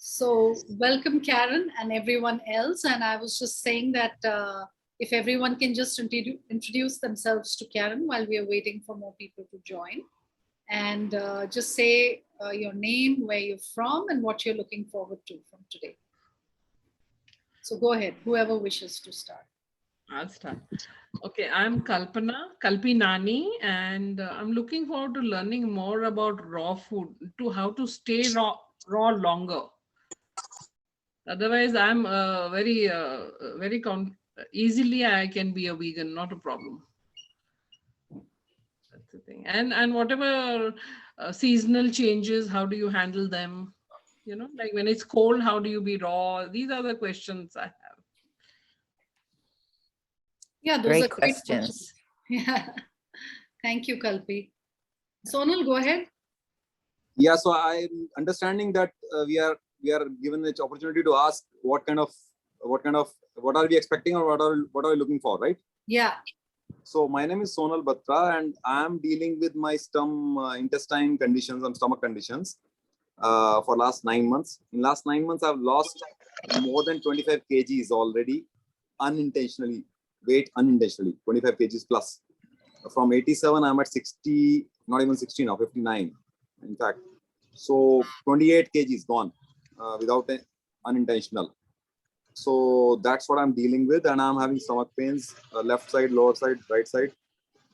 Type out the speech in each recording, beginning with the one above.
So welcome Karen and everyone else. And I was just saying that if everyone can just introduce themselves to Karen while we are waiting for more people to join. And just say your name, where you're from, and what you're looking forward to from today. So go ahead, whoever wishes to start. I'll start. Okay, I'm Kalpi Nani, and I'm looking forward to learning more about raw food, to how to stay raw longer. Otherwise, I'm very easily I can be a vegan, not a problem. That's the thing. And whatever seasonal changes, how do you handle them? You know, like when it's cold, how do you be raw? These are the questions I have. Yeah, those are great questions. Yeah. Thank you, Kalpi. Sonal, go ahead. Yeah, so I'm understanding that we are given the opportunity to ask what are we expecting, or what are we looking for, right? Yeah. So my name is Sonal Batra, and I'm dealing with my intestine conditions and stomach conditions for last 9 months. In last 9 months, I've lost more than 25 kgs already, unintentionally, 25 kgs plus. From 87, I'm at 60, not even 60 now, 59, in fact. So 28 kgs gone without unintentional. So that's what I'm dealing with, and I'm having stomach pains, left side, lower side, right side.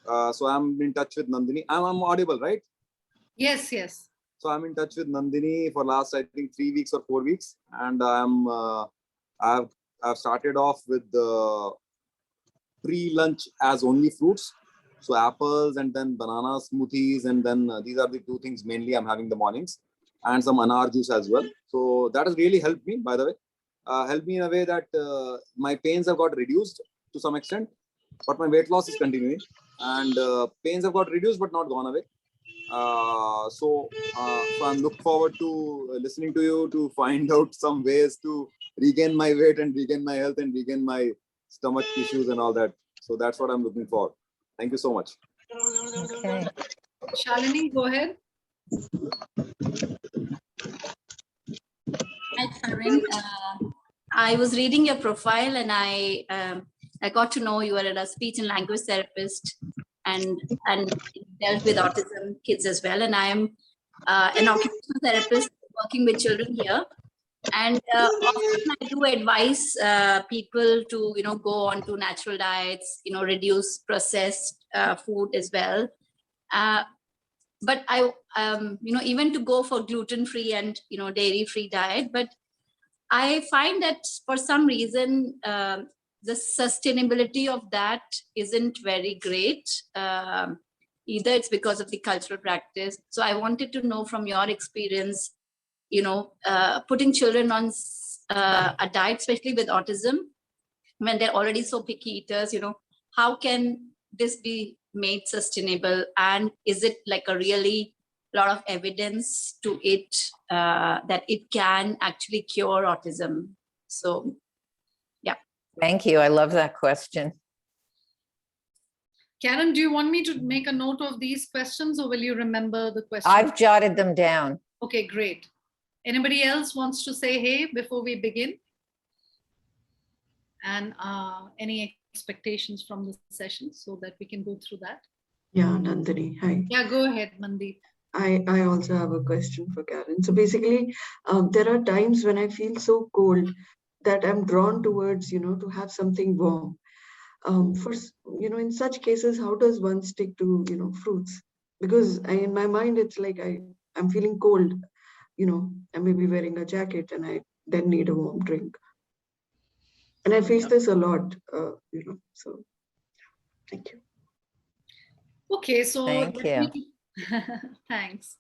So I'm in touch with Nandini. I'm audible, right? Yes, yes. So I'm in touch with Nandini for last, I think, 3 weeks or 4 weeks, and I've started off with the pre-lunch as only fruits. So apples and then banana smoothies, and then these are the two things mainly I'm having the mornings, and some anar juice as well. So that has really helped me, by the way. Helped me in a way that my pains have got reduced to some extent, but my weight loss is continuing, and pains have got reduced but not gone away. So I'm looking forward to listening to you to find out some ways to regain my weight and regain my health and regain my stomach issues and all that. So that's what I'm looking for. Thank you so much. Okay. Shalini, go ahead. Hi, Karen. I was reading your profile, and I got to know you are a speech and language therapist and dealt with autism kids as well. And I am an occupational therapist working with children here. And often I do advise people to, go on to natural diets, reduce processed food as well. But I, even to go for gluten-free and, dairy-free diet. But I find that for some reason, the sustainability of that isn't very great. Either it's because of the cultural practice. So I wanted to know from your experience, putting children on a diet, especially with autism, when they're already so picky eaters, how can this be made sustainable? And is it like a really lot of evidence to it that it can actually cure autism? So, yeah. Thank you. I love that question. Karen, do you want me to make a note of these questions, or will you remember the questions? I've jotted them down. Okay, great. Anybody else wants to say hey before we begin? And any expectations from the session so that we can go through that? Yeah, Nandini, hi. Yeah, go ahead, Mandeep. I also have a question for Karen. So basically, there are times when I feel so cold that I'm drawn towards, to have something warm. In such cases, how does one stick to, fruits? Because in my mind, it's like I'm feeling cold, I may be wearing a jacket and I then need a warm drink. And I face this a lot, so thank you. Okay, so thank you. Thanks.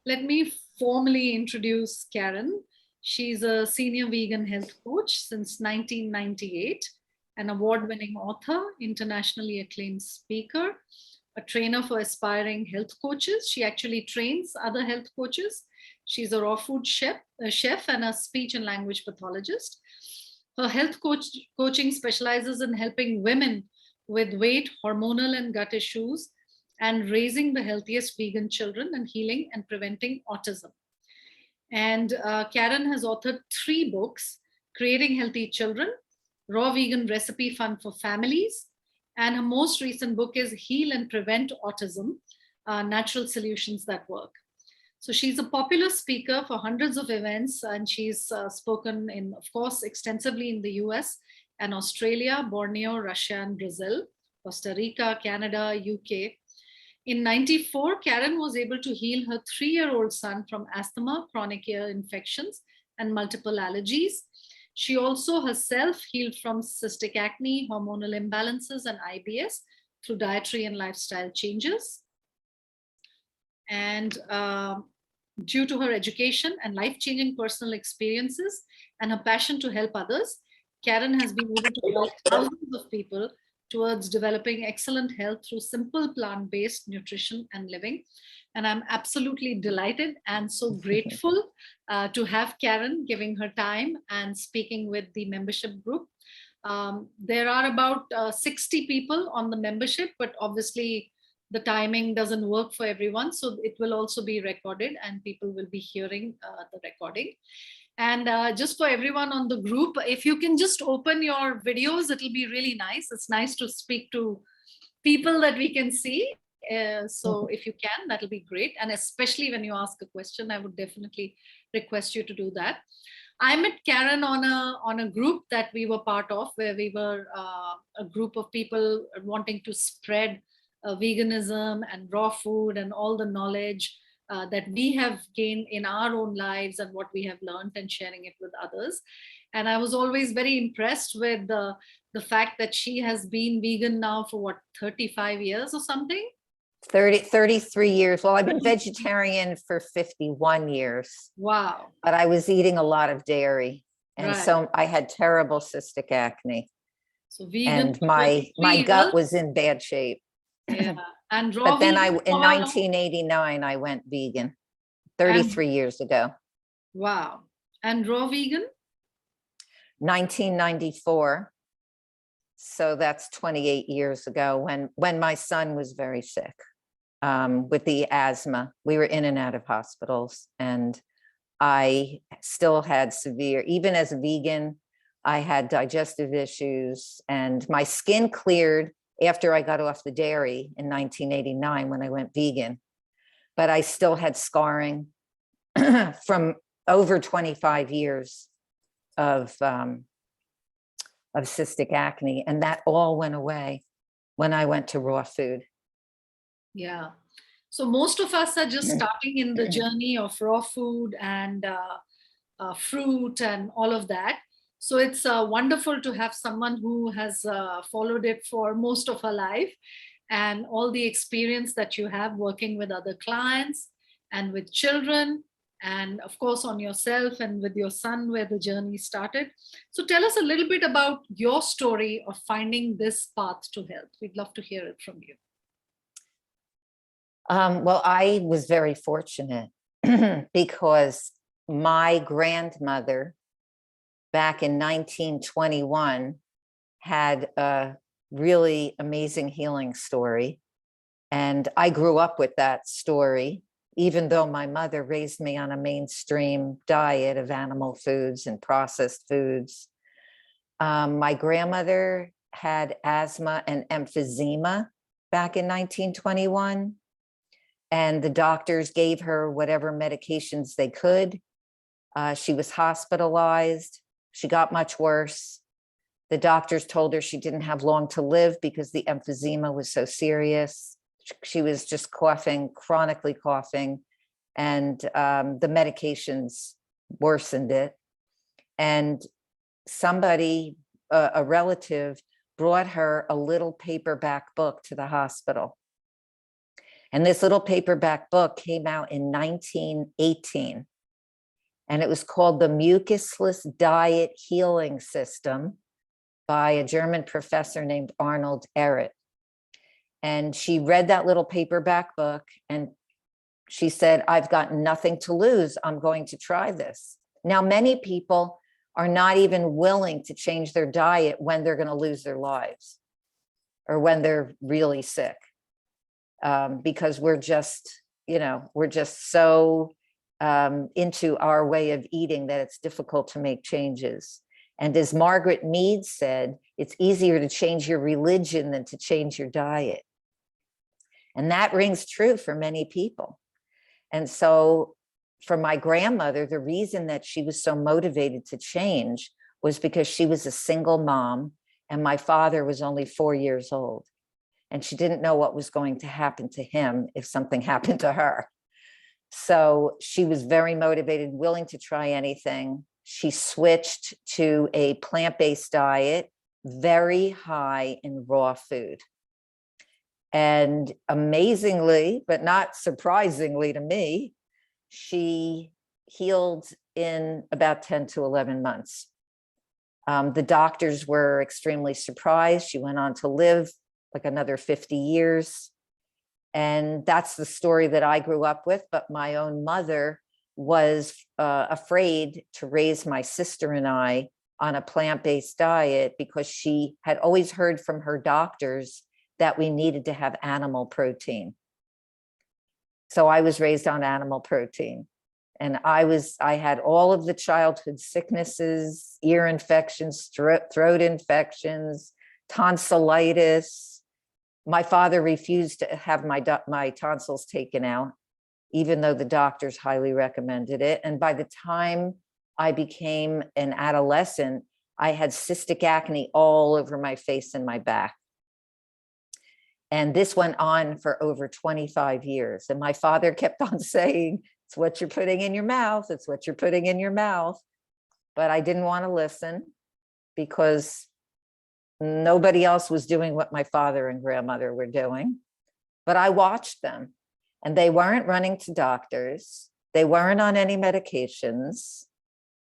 Let me formally introduce Karen. She's a senior vegan health coach since 1998, an award-winning author, internationally acclaimed speaker, a trainer for aspiring health coaches. She actually trains other health coaches. She's a raw food chef and a speech and language pathologist. Her health coaching specializes in helping women with weight, hormonal and gut issues, and raising the healthiest vegan children, and healing and preventing autism. And Karen has authored 3 books: Creating Healthy Children, Raw Vegan Recipe Fun for Families, and her most recent book is Heal and Prevent Autism, Natural Solutions That Work. So she's a popular speaker for hundreds of events, and she's spoken in, of course, extensively in the US and Australia, Borneo, Russia, and Brazil, Costa Rica, Canada, UK. In 94, Karen was able to heal her 3-year-old son from asthma, chronic ear infections, and multiple allergies. She also herself healed from cystic acne, hormonal imbalances, and IBS through dietary and lifestyle changes. And due to her education and life-changing personal experiences and her passion to help others, Karen has been able to help thousands of people towards developing excellent health through simple plant-based nutrition and living. And I'm absolutely delighted and so grateful to have Karen giving her time and speaking with the membership group. There are about 60 people on the membership, but obviously the timing doesn't work for everyone. So it will also be recorded and people will be hearing the recording. And just for everyone on the group, if you can just open your videos, it'll be really nice. It's nice to speak to people that we can see. So if you can, that'll be great. And especially when you ask a question, I would definitely request you to do that. I met Karen on a group that we were part of, where we were a group of people wanting to spread veganism and raw food and all the knowledge that we have gained in our own lives and what we have learned, and sharing it with others. And I was always very impressed with the fact that she has been vegan now for what, 35 years or something? 33 years. Well, I've been vegetarian for 51 years. Wow. But I was eating a lot of dairy. And Right. so I had terrible cystic acne. So vegan. And my gut was in bad shape. Yeah. And raw But then vegan in for how long? 1989, I went vegan 33 years ago. Wow. And raw vegan? 1994. So that's 28 years ago when my son was very sick with the asthma. We were in and out of hospitals, and I still had severe, even as a vegan, I had digestive issues, and my skin cleared after I got off the dairy in 1989 when I went vegan. But I still had scarring from over 25 years of cystic acne, and that all went away when I went to raw food. Yeah. So most of us are just starting in the journey of raw food and fruit and all of that. So it's wonderful to have someone who has followed it for most of her life, and all the experience that you have working with other clients and with children, and of course on yourself and with your son, where the journey started. So tell us a little bit about your story of finding this path to health. We'd love to hear it from you. Well, I was very fortunate because my grandmother back in 1921 had a really amazing healing story. And I grew up with that story, even though my mother raised me on a mainstream diet of animal foods and processed foods. My grandmother had asthma and emphysema back in 1921. And the doctors gave her whatever medications they could. She was hospitalized. She got much worse. The doctors told her she didn't have long to live because the emphysema was so serious. She was just coughing, chronically coughing, and the medications worsened it. And somebody, a relative, brought her a little paperback book to the hospital. And this little paperback book came out in 1918. And it was called The Mucusless Diet Healing System by a German professor named Arnold Ehret. And she read that little paperback book and she said, I've got nothing to lose. I'm going to try this. Now, many people are not even willing to change their diet when they're going to lose their lives or when they're really sick. Because we're just so into our way of eating that it's difficult to make changes. And as Margaret Mead said, it's easier to change your religion than to change your diet. And that rings true for many people. And so for my grandmother, the reason that she was so motivated to change was because she was a single mom and my father was only 4 years old. And she didn't know what was going to happen to him if something happened to her. So she was very motivated, willing to try anything. She switched to a plant-based diet, very high in raw food. And amazingly, but not surprisingly to me, she healed in about 10 to 11 months. The doctors were extremely surprised. She went on to live like another 50 years. And that's the story that I grew up with. But my own mother was afraid to raise my sister and I on a plant-based diet because she had always heard from her doctors that we needed to have animal protein. So I was raised on animal protein. And I had all of the childhood sicknesses, ear infections, throat infections, tonsillitis. My father refused to have my tonsils taken out, even though the doctors highly recommended it. And by the time I became an adolescent, I had cystic acne all over my face and my back. And this went on for over 25 years. And my father kept on saying, it's what you're putting in your mouth. It's what you're putting in your mouth. But I didn't want to listen because nobody else was doing what my father and grandmother were doing. But I watched them and they weren't running to doctors. They weren't on any medications.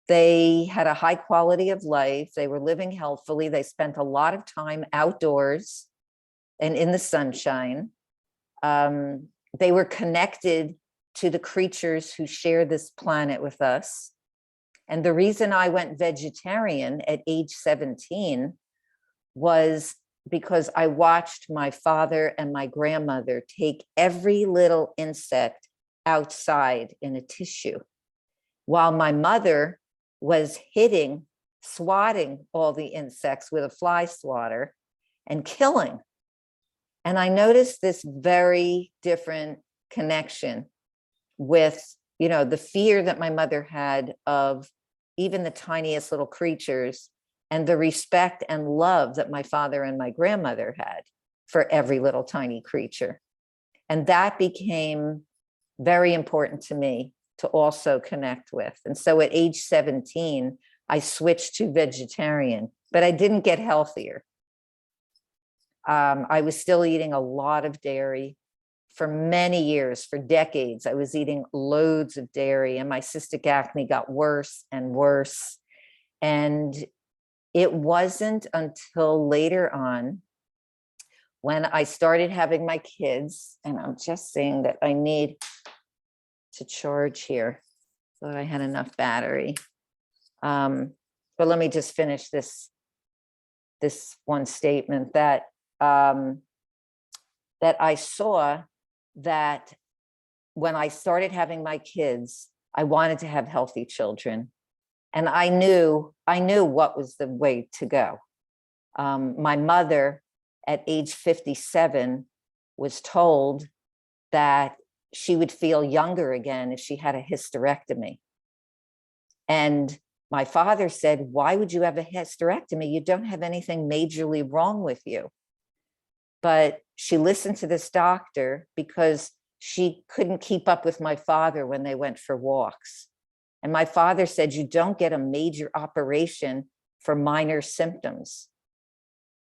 They had a high quality of life. They were living healthfully. They spent a lot of time outdoors and in the sunshine. They were connected to the creatures who share this planet with us. And the reason I went vegetarian at age 17 was because I watched my father and my grandmother take every little insect outside in a tissue, while my mother was swatting all the insects with a fly swatter and killing. And I noticed this very different connection with, the fear that my mother had of even the tiniest little creatures and the respect and love that my father and my grandmother had for every little tiny creature. And that became very important to me to also connect with. And so at age 17, I switched to vegetarian, but I didn't get healthier. I was still eating a lot of dairy for many years, for decades. I was eating loads of dairy and my cystic acne got worse and worse. And it wasn't until later on when I started having my kids, and I'm just saying that I need to charge here so that I had enough battery. But let me just finish this one statement that I saw that when I started having my kids, I wanted to have healthy children. And I knew what was the way to go. My mother at age 57 was told that she would feel younger again if she had a hysterectomy. And my father said, why would you have a hysterectomy? You don't have anything majorly wrong with you. But she listened to this doctor because she couldn't keep up with my father when they went for walks. And my father said, you don't get a major operation for minor symptoms.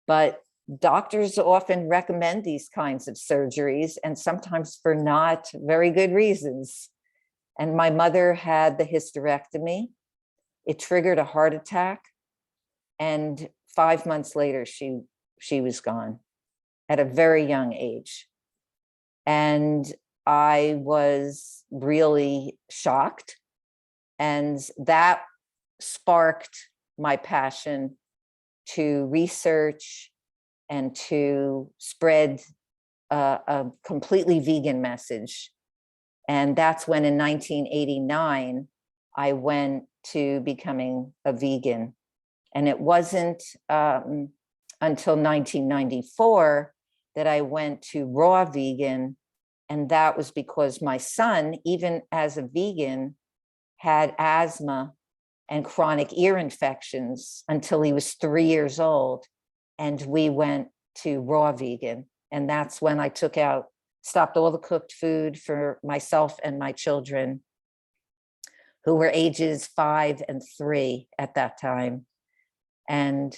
But doctors often recommend these kinds of surgeries, and sometimes for not very good reasons. And my mother had the hysterectomy. It triggered a heart attack. And 5 months later, she was gone at a very young age. And I was really shocked. And that sparked my passion to research and to spread a completely vegan message. And that's when in 1989, I went to becoming a vegan. And it wasn't until 1994 that I went to raw vegan. And that was because my son, even as a vegan, had asthma and chronic ear infections until he was 3 years old. And we went to raw vegan. And that's when I stopped all the cooked food for myself and my children, who were ages 5 and 3 at that time. And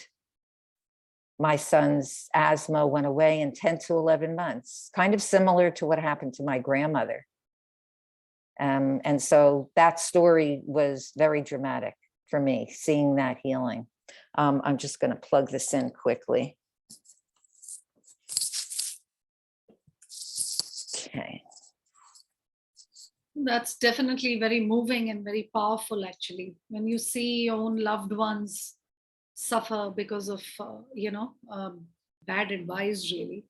my son's asthma went away in 10 to 11 months, kind of similar to what happened to my grandmother. And so that story was very dramatic for me, seeing that healing. I'm just going to plug this in quickly. Okay. That's definitely very moving and very powerful, actually, when you see your own loved ones suffer because of, bad advice, really.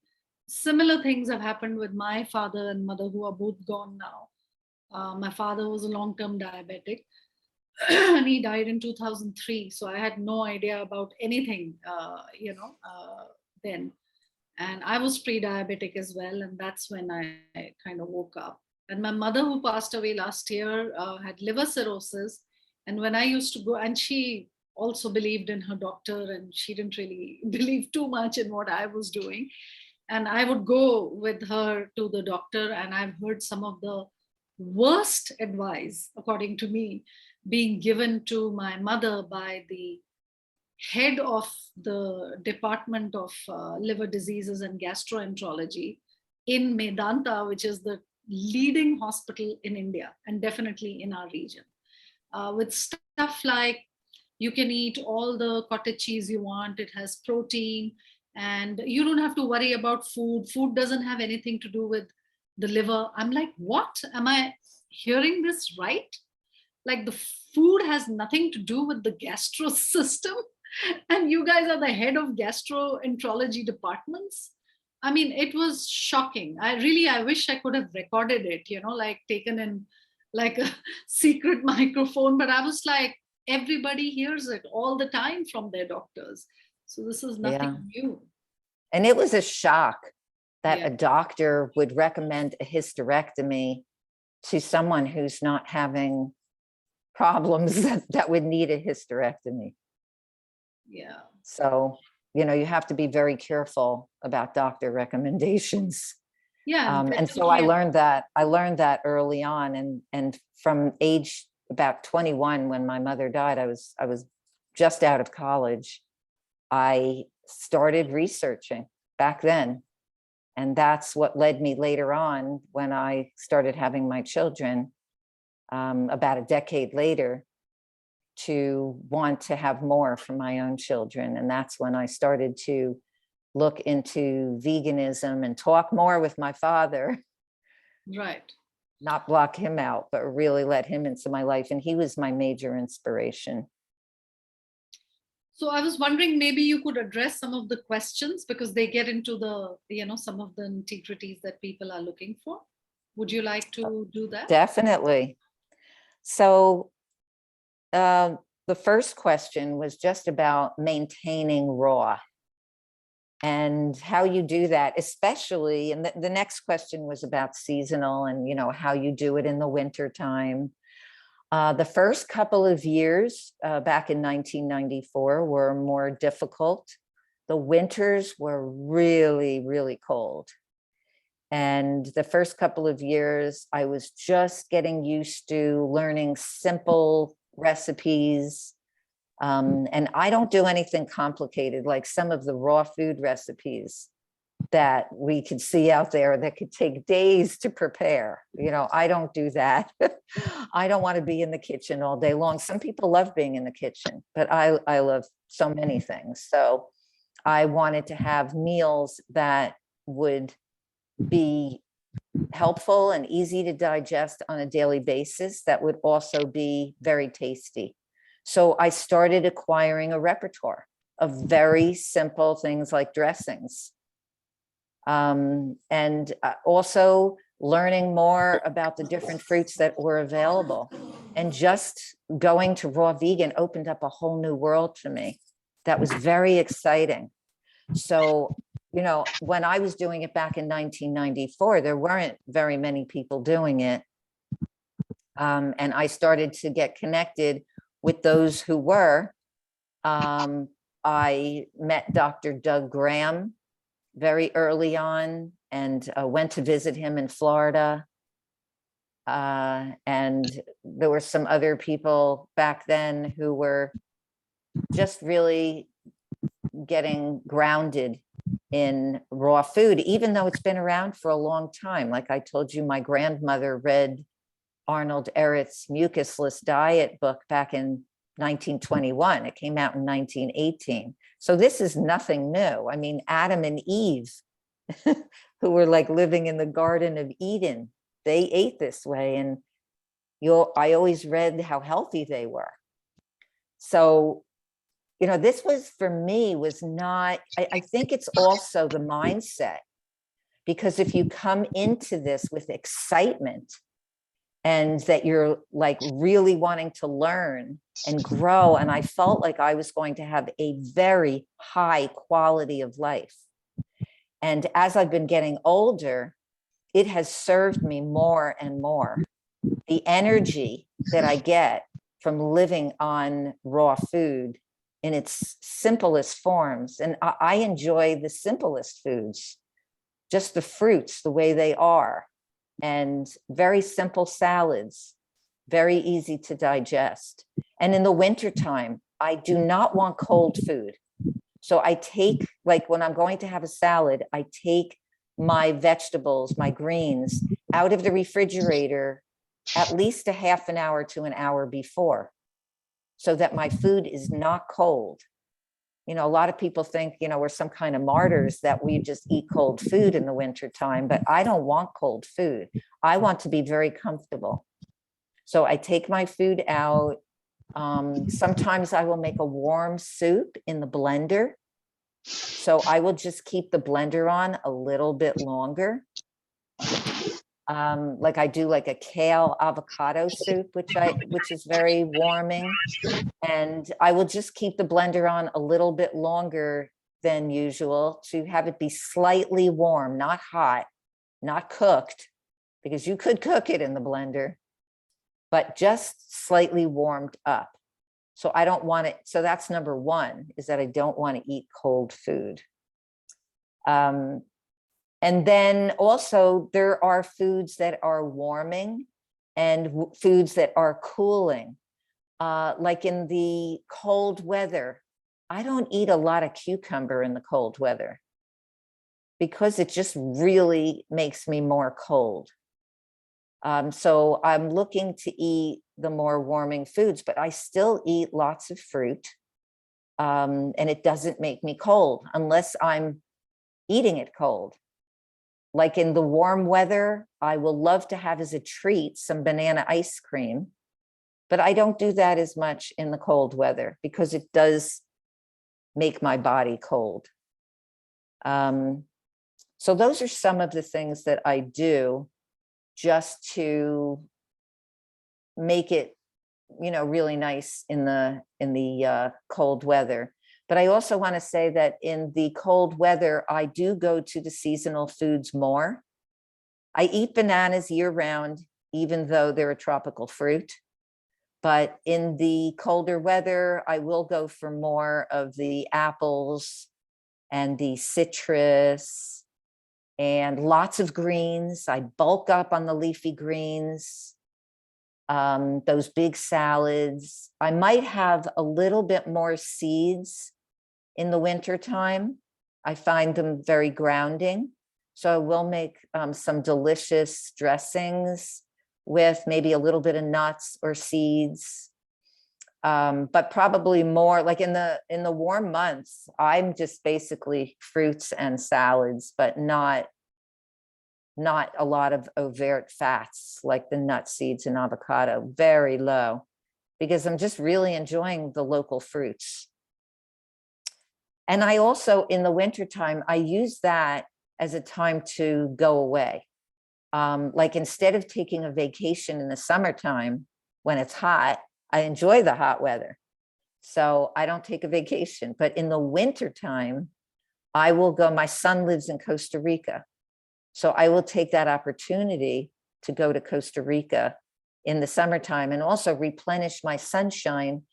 Similar things have happened with my father and mother, who are both gone now. My father was a long-term diabetic and he died in 2003. So I had no idea about anything, then. And I was pre-diabetic as well. And that's when I kind of woke up. And my mother, who passed away last year, had liver cirrhosis. And when I used to go, and she also believed in her doctor, and she didn't really believe too much in what I was doing. And I would go with her to the doctor, and I've heard some of the worst advice, according to me, being given to my mother by the head of the Department of Liver Diseases and Gastroenterology in Medanta, which is the leading hospital in India and definitely in our region, with stuff like you can eat all the cottage cheese you want, it has protein, and you don't have to worry about food. Food doesn't have anything to do with the liver. I'm like, what? Am I hearing this right? Like the food has nothing to do with the gastro system, and you guys are the head of gastroenterology departments. I mean, it was shocking. I wish I could have recorded it, like taken in like a secret microphone, but I was like, everybody hears it all the time from their doctors. So this is nothing new. And it was a shock that Yeah. a doctor would recommend a hysterectomy to someone who's not having problems that would need a hysterectomy. Yeah. So, you have to be very careful about doctor recommendations. Yeah. And so I learned that early on, and from age about 21, when my mother died, I was just out of college. I started researching back then. And that's what led me later on, when I started having my children, about a decade later, to want to have more for my own children. And that's when I started to look into veganism and talk more with my father. Right. Not block him out, but really let him into my life. And he was my major inspiration. So I was wondering, maybe you could address some of the questions, because they get into the, some of the integrities that people are looking for. Would you like to do that? Definitely. So the first question was just about maintaining raw and how you do that, especially, and the next question was about seasonal and, how you do it in the winter time. The first couple of years back in 1994 were more difficult. The winters were really, really cold. And the first couple of years, I was just getting used to learning simple recipes. And I don't do anything complicated, like some of the raw food recipes that we could see out there that could take days to prepare. I don't do that. I don't want to be in the kitchen all day long. Some people love being in the kitchen, but I love so many things. So I wanted to have meals that would be helpful and easy to digest on a daily basis, that would also be very tasty. So I started acquiring a repertoire of very simple things like dressings. And also learning more about the different fruits that were available. And just going to raw vegan opened up a whole new world to me. That was very exciting. So, you know, when I was doing it back in 1994, there weren't very many people doing it. And I started to get connected with those who were. I met Dr. Doug Graham very early on and went to visit him in Florida. And there were some other people back then who were just really getting grounded in raw food, even though it's been around for a long time. Like I told you, my grandmother read Arnold Ehret's Mucusless Diet book back in 1921. It came out in 1918. So this is nothing new. I mean, Adam and Eve, who were like living in the Garden of Eden, they ate this way. And I always read how healthy they were. So, you know, this was for me was not, I think it's also the mindset, because if you come into this with excitement and that you're like really wanting to learn and grow, and I felt like I was going to have a very high quality of life. And as I've been getting older, it has served me more and more. The energy that I get from living on raw food in its simplest forms. And I enjoy the simplest foods, just the fruits, the way they are, and very simple salads, very easy to digest. And in the wintertime, I do not want cold food. So I take, like when I'm going to have a salad, I take my vegetables, my greens out of the refrigerator at least a half an hour to an hour before, so that my food is not cold. You know, a lot of people think, you know, we're some kind of martyrs that we just eat cold food in the wintertime, but I don't want cold food. I want to be very comfortable. So I take my food out. Sometimes I will make a warm soup in the blender. So I will just keep the blender on a little bit longer. Like I do like a kale avocado soup, which is very warming. And I will just keep the blender on a little bit longer than usual to have it be slightly warm, not hot, not cooked, because you could cook it in the blender, but just slightly warmed up. So I don't want it. So that's number one, is that I don't want to eat cold food. And then also there are foods that are warming and foods that are cooling. Like in the cold weather, I don't eat a lot of cucumber in the cold weather because it just really makes me more cold. So I'm looking to eat the more warming foods, but I still eat lots of fruit. And it doesn't make me cold unless I'm eating it cold. Like in the warm weather, I will love to have as a treat some banana ice cream, but I don't do that as much in the cold weather because it does make my body cold. So those are some of the things that I do just to make it, you know, really nice in the cold weather. But I also want to say that in the cold weather, I do go to the seasonal foods more. I eat bananas year round, even though they're a tropical fruit. But in the colder weather, I will go for more of the apples and the citrus and lots of greens. I bulk up on the leafy greens, those big salads. I might have a little bit more seeds in the winter time. I find them very grounding. So I will make some delicious dressings with maybe a little bit of nuts or seeds. But probably more like in the warm months, I'm just basically fruits and salads, but not a lot of overt fats like the nut seeds and avocado, very low, because I'm just really enjoying the local fruits. And I also, in the wintertime, I use that as a time to go away. Like instead of taking a vacation in the summertime when it's hot, I enjoy the hot weather. So I don't take a vacation, but in the wintertime, I will go. My son lives in Costa Rica. So I will take that opportunity to go to Costa Rica in the summertime and also replenish my sunshine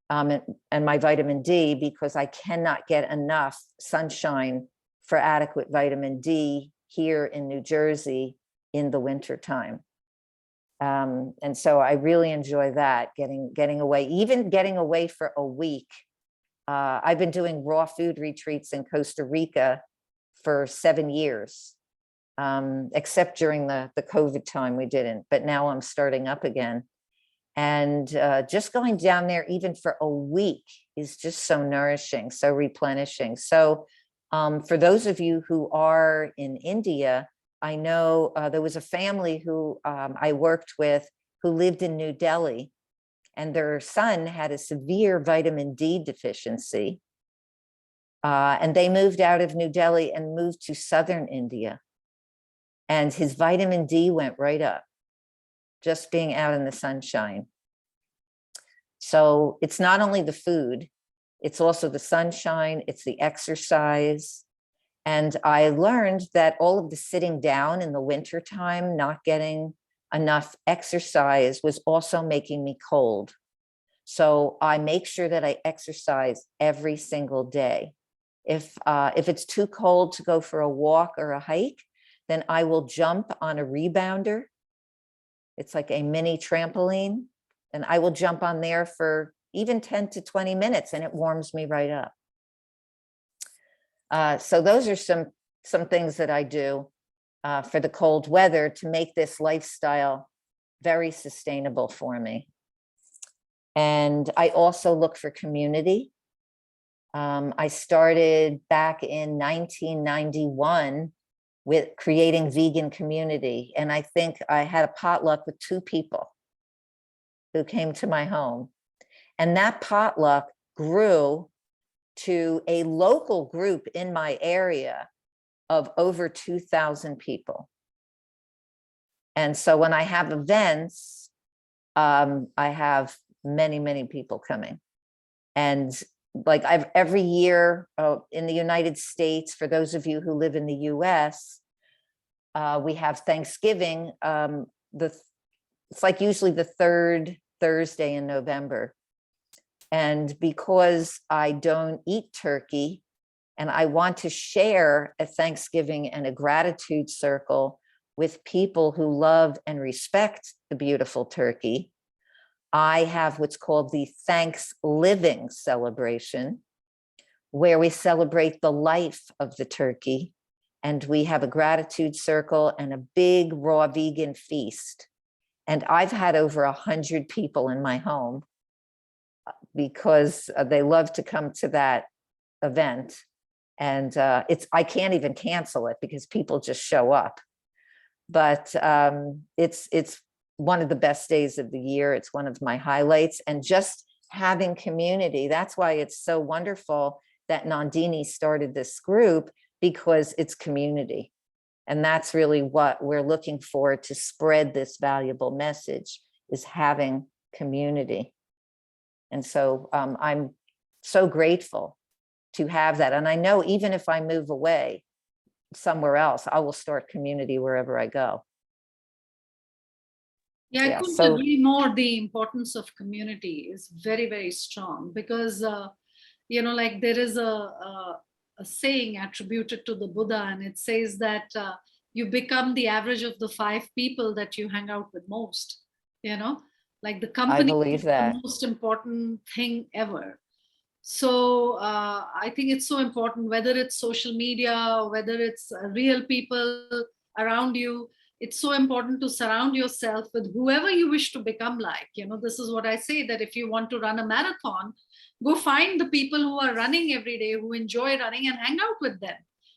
and my vitamin D, because I cannot get enough sunshine for adequate vitamin D here in New Jersey in the wintertime. And so I really enjoy that, getting away, even getting away for a week. I've been doing raw food retreats in Costa Rica for 7 years, except during the COVID time we didn't, but now I'm starting up again. And just going down there even for a week is just so nourishing, so replenishing. So for those of you who are in India, I know there was a family who I worked with who lived in New Delhi, and their son had a severe vitamin D deficiency. And they moved out of New Delhi and moved to southern India. And his vitamin D went right up, just being out in the sunshine. So it's not only the food, it's also the sunshine, it's the exercise. And I learned that all of the sitting down in the wintertime, not getting enough exercise, was also making me cold. So I make sure that I exercise every single day. If it's too cold to go for a walk or a hike, then I will jump on a rebounder. It's like a mini trampoline, and I will jump on there for even 10 to 20 minutes, and it warms me right up. So those are some things that I do for the cold weather to make this lifestyle very sustainable for me. And I also look for community. I started back in 1991 with creating vegan community. And I think I had a potluck with 2 people who came to my home. And that potluck grew to a local group in my area of over 2,000 people. And so when I have events, I have many, many people coming. And like every year in the United States, for those of you who live in the US, we have Thanksgiving. It's like usually the 3rd Thursday in November. And because I don't eat turkey and I want to share a Thanksgiving and a gratitude circle with people who love and respect the beautiful turkey, I have what's called the Thanksgiving celebration, where we celebrate the life of the turkey. And we have a gratitude circle and a big raw vegan feast. And I've had over 100 people in my home because they love to come to that event. And I can't even cancel it because people just show up. But it's one of the best days of the year. It's one of my highlights. And just having community, that's why it's so wonderful that Nandini started this group, because it's community. And that's really what we're looking for to spread this valuable message, is having community. And so I'm so grateful to have that. And I know even if I move away somewhere else, I will start community wherever I go. Yeah, I couldn't agree more. The importance of community is very, very strong, because, like there is a saying attributed to the Buddha, and it says that you become the average of the 5 people that you hang out with most, like the company is the most important thing ever. So I think it's so important, whether it's social media or whether it's real people around you. It's so important to surround yourself with whoever you wish to become like. This is what I say, that if you want to run a marathon, go find the people who are running every day, who enjoy running, and hang out with them.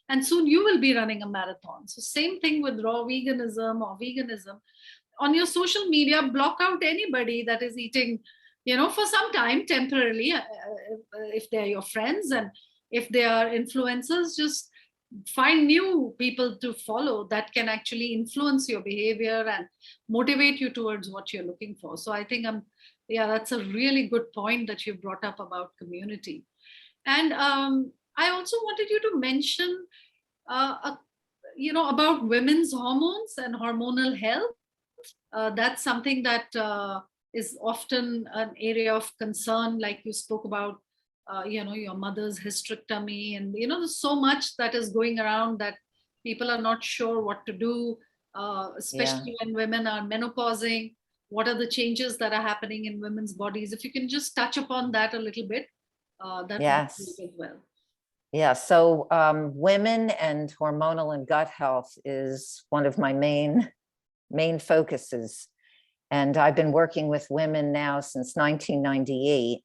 And soon you will be running a marathon. So same thing with raw veganism or veganism. On your social media, block out anybody that is eating, for some time, temporarily, if they're your friends, and if they are influencers, just find new people to follow that can actually influence your behavior and motivate you towards what you're looking for. So I think yeah, that's a really good point that you brought up about community. And I also wanted you to mention about women's hormones and hormonal health. That's something that is often an area of concern, like you spoke about, your mother's hysterectomy, and there's so much that is going around that people are not sure what to do, especially when women are menopausing. What are the changes that are happening in women's bodies? If you can just touch upon that a little bit, that Yes. would be good as well. Yeah, so women and hormonal and gut health is one of my main focuses. And I've been working with women now since 1998.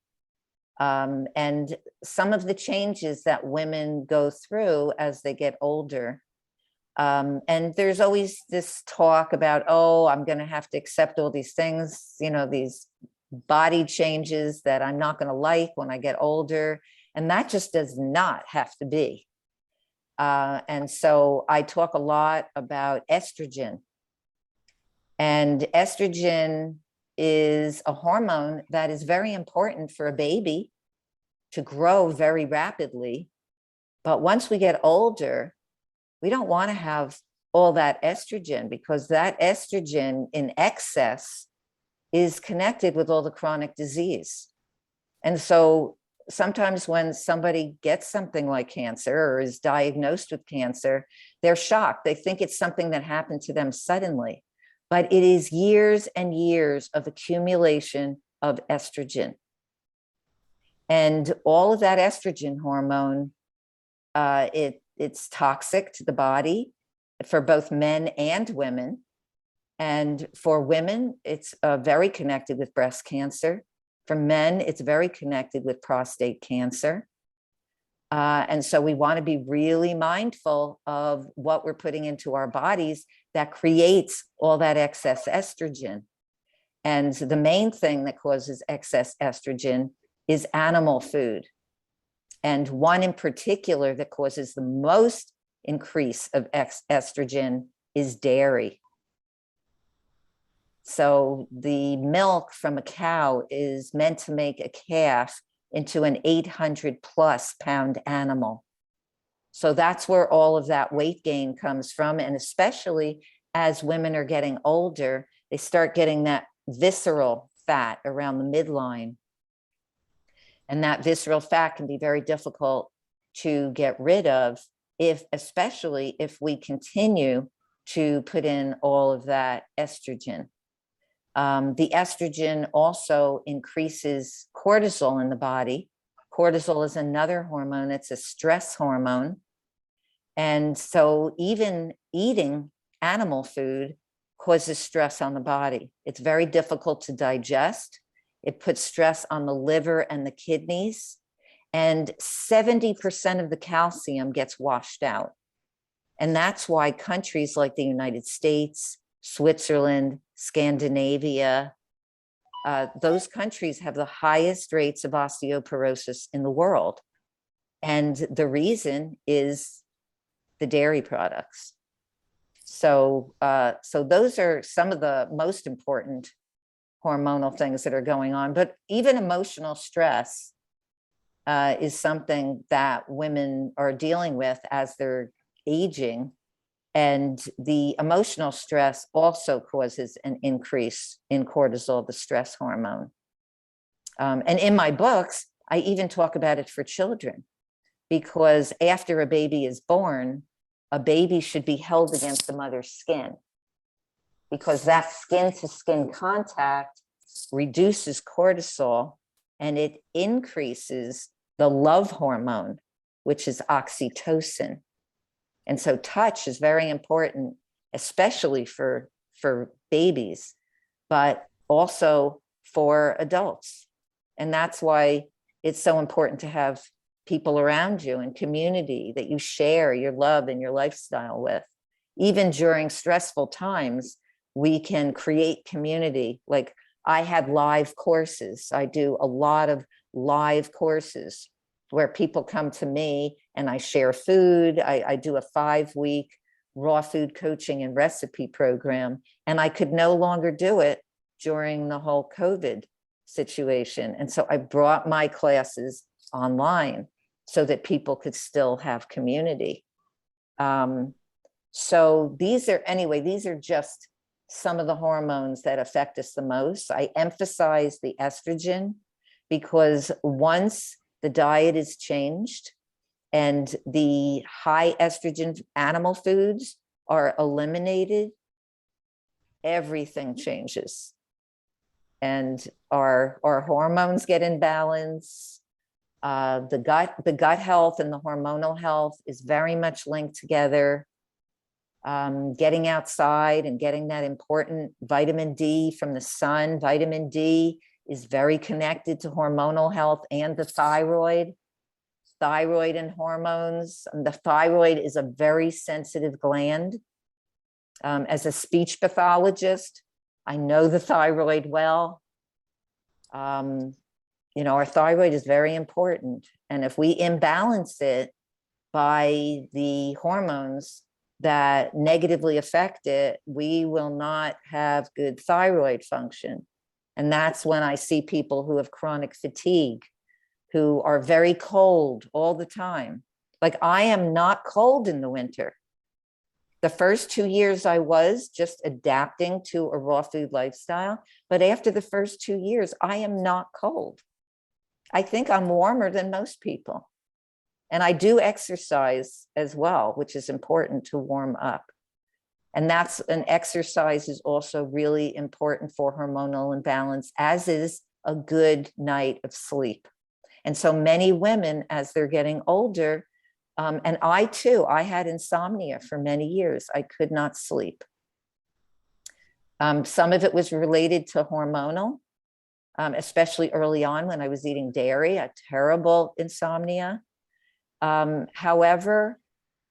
And some of the changes that women go through as they get older. And there's always this talk about, oh, I'm going to have to accept all these things, these body changes that I'm not going to like when I get older. And that just does not have to be. And so I talk a lot about estrogen. And estrogen is a hormone that is very important for a baby to grow very rapidly. But once we get older, we don't want to have all that estrogen, because that estrogen in excess is connected with all the chronic disease. And so sometimes when somebody gets something like cancer or is diagnosed with cancer, they're shocked. They think it's something that happened to them suddenly, but it is years and years of accumulation of estrogen. And all of that estrogen hormone, it's toxic to the body for both men and women. And for women, it's very connected with breast cancer. For men, it's very connected with prostate cancer. And so we want to be really mindful of what we're putting into our bodies that creates all that excess estrogen. And the main thing that causes excess estrogen is animal food. And one in particular that causes the most increase of estrogen is dairy. So the milk from a cow is meant to make a calf into an 800+ pound animal. So that's where all of that weight gain comes from. And especially as women are getting older, they start getting that visceral fat around the midline. And that visceral fat can be very difficult to get rid of, especially if we continue to put in all of that estrogen. The estrogen also increases cortisol in the body. Cortisol is another hormone. It's a stress hormone. And so even eating animal food causes stress on the body. It's very difficult to digest. It puts stress on the liver and the kidneys. And 70% of the calcium gets washed out. And that's why countries like the United States, Switzerland, Scandinavia, those countries have the highest rates of osteoporosis in the world. And the reason is the dairy products. So those are some of the most important hormonal things that are going on. But even emotional stress is something that women are dealing with as they're aging. And the emotional stress also causes an increase in cortisol, the stress hormone. And in my books, I even talk about it for children, because after a baby is born, a baby should be held against the mother's skin, because that skin-to-skin contact reduces cortisol and it increases the love hormone, which is oxytocin. And so touch is very important, especially for babies, but also for adults. And that's why it's so important to have people around you and community that you share your love and your lifestyle with. Even during stressful times, we can create community. Like I had live courses. I do a lot of live courses where people come to me and I share food. I do a 5-week raw food coaching and recipe program, and I could no longer do it during the whole COVID situation. And so I brought my classes online so that people could still have community. So these are just some of the hormones that affect us the most. I emphasize the estrogen because once the diet is changed and the high estrogen animal foods are eliminated, everything changes. And our hormones get in balance. The gut health and the hormonal health is very much linked together. Getting outside and getting that important vitamin D from the sun. Vitamin D is very connected to hormonal health and the thyroid and hormones. The thyroid is a very sensitive gland. As a speech pathologist, I know the thyroid well. Our thyroid is very important. And if we imbalance it by the hormones that negatively affect it, we will not have good thyroid function. And that's when I see people who have chronic fatigue, who are very cold all the time. Like, I am not cold in the winter. The first 2 years I was just adapting to a raw food lifestyle, but after the first 2 years, I am not cold. I think I'm warmer than most people. And I do exercise as well, which is important to warm up. And exercise is also really important for hormonal imbalance, as is a good night of sleep. And so many women, as they're getting older, and I too, I had insomnia for many years. I could not sleep. Some of it was related to hormonal, especially early on when I was eating dairy, a terrible insomnia. However,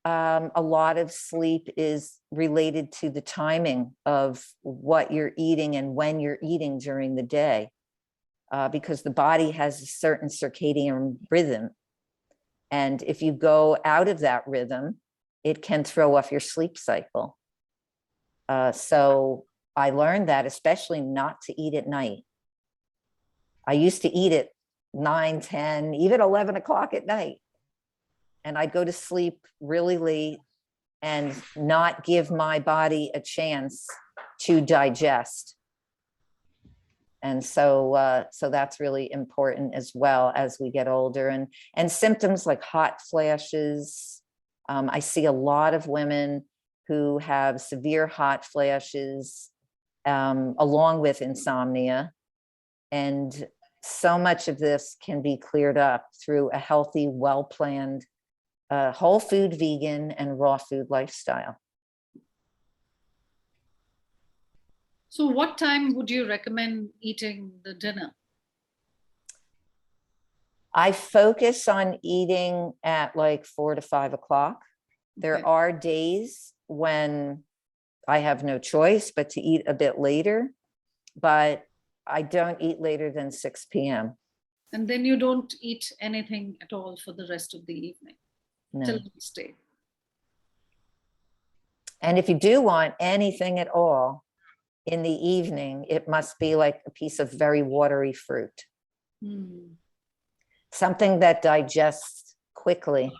a lot of sleep is related to the timing of what you're eating and when you're eating during the day, because the body has a certain circadian rhythm. And if you go out of that rhythm, it can throw off your sleep cycle. So I learned that, especially not to eat at night. I used to eat at 9, 10, even 11 o'clock at night. And I'd go to sleep really late and not give my body a chance to digest. And so that's really important as well as we get older. And symptoms like hot flashes. I see a lot of women who have severe hot flashes along with insomnia. And so much of this can be cleared up through a healthy, well-planned, whole food, vegan, and raw food lifestyle. So what time would you recommend eating the dinner? I focus on eating at like 4 to 5 o'clock. There are days when I have no choice but to eat a bit later, but I don't eat later than 6 p.m. And then you don't eat anything at all for the rest of the evening? No. Till next day. And if you do want anything at all in the evening, it must be like a piece of very watery fruit. Something that digests quickly.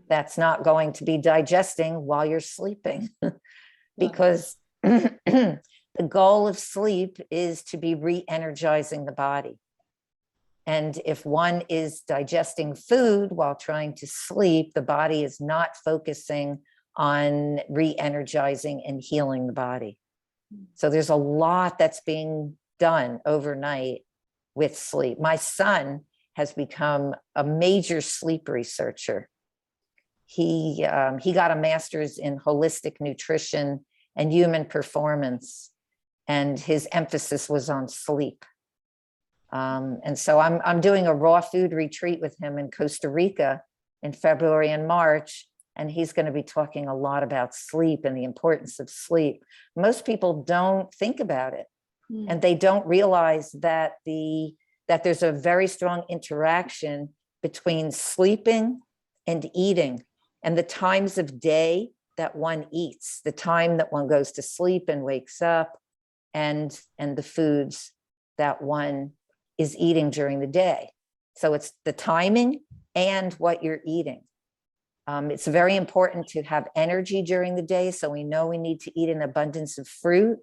That's not going to be digesting while you're sleeping. Because the goal of sleep is to be re-energizing the body. And if one is digesting food while trying to sleep, the body is not focusing on re-energizing and healing the body. So there's a lot that's being done overnight with sleep. My son has become a major sleep researcher. He got a master's in holistic nutrition and human performance, and his emphasis was on sleep. And so I'm doing a raw food retreat with him in Costa Rica in February and March, and he's going to be talking a lot about sleep and the importance of sleep. Most people don't think about it, and they don't realize that there's a very strong interaction between sleeping and eating, and the times of day that one eats, the time that one goes to sleep and wakes up, and the foods that one is eating during the day. So it's the timing and what you're eating. It's very important to have energy during the day. So we know we need to eat an abundance of fruit.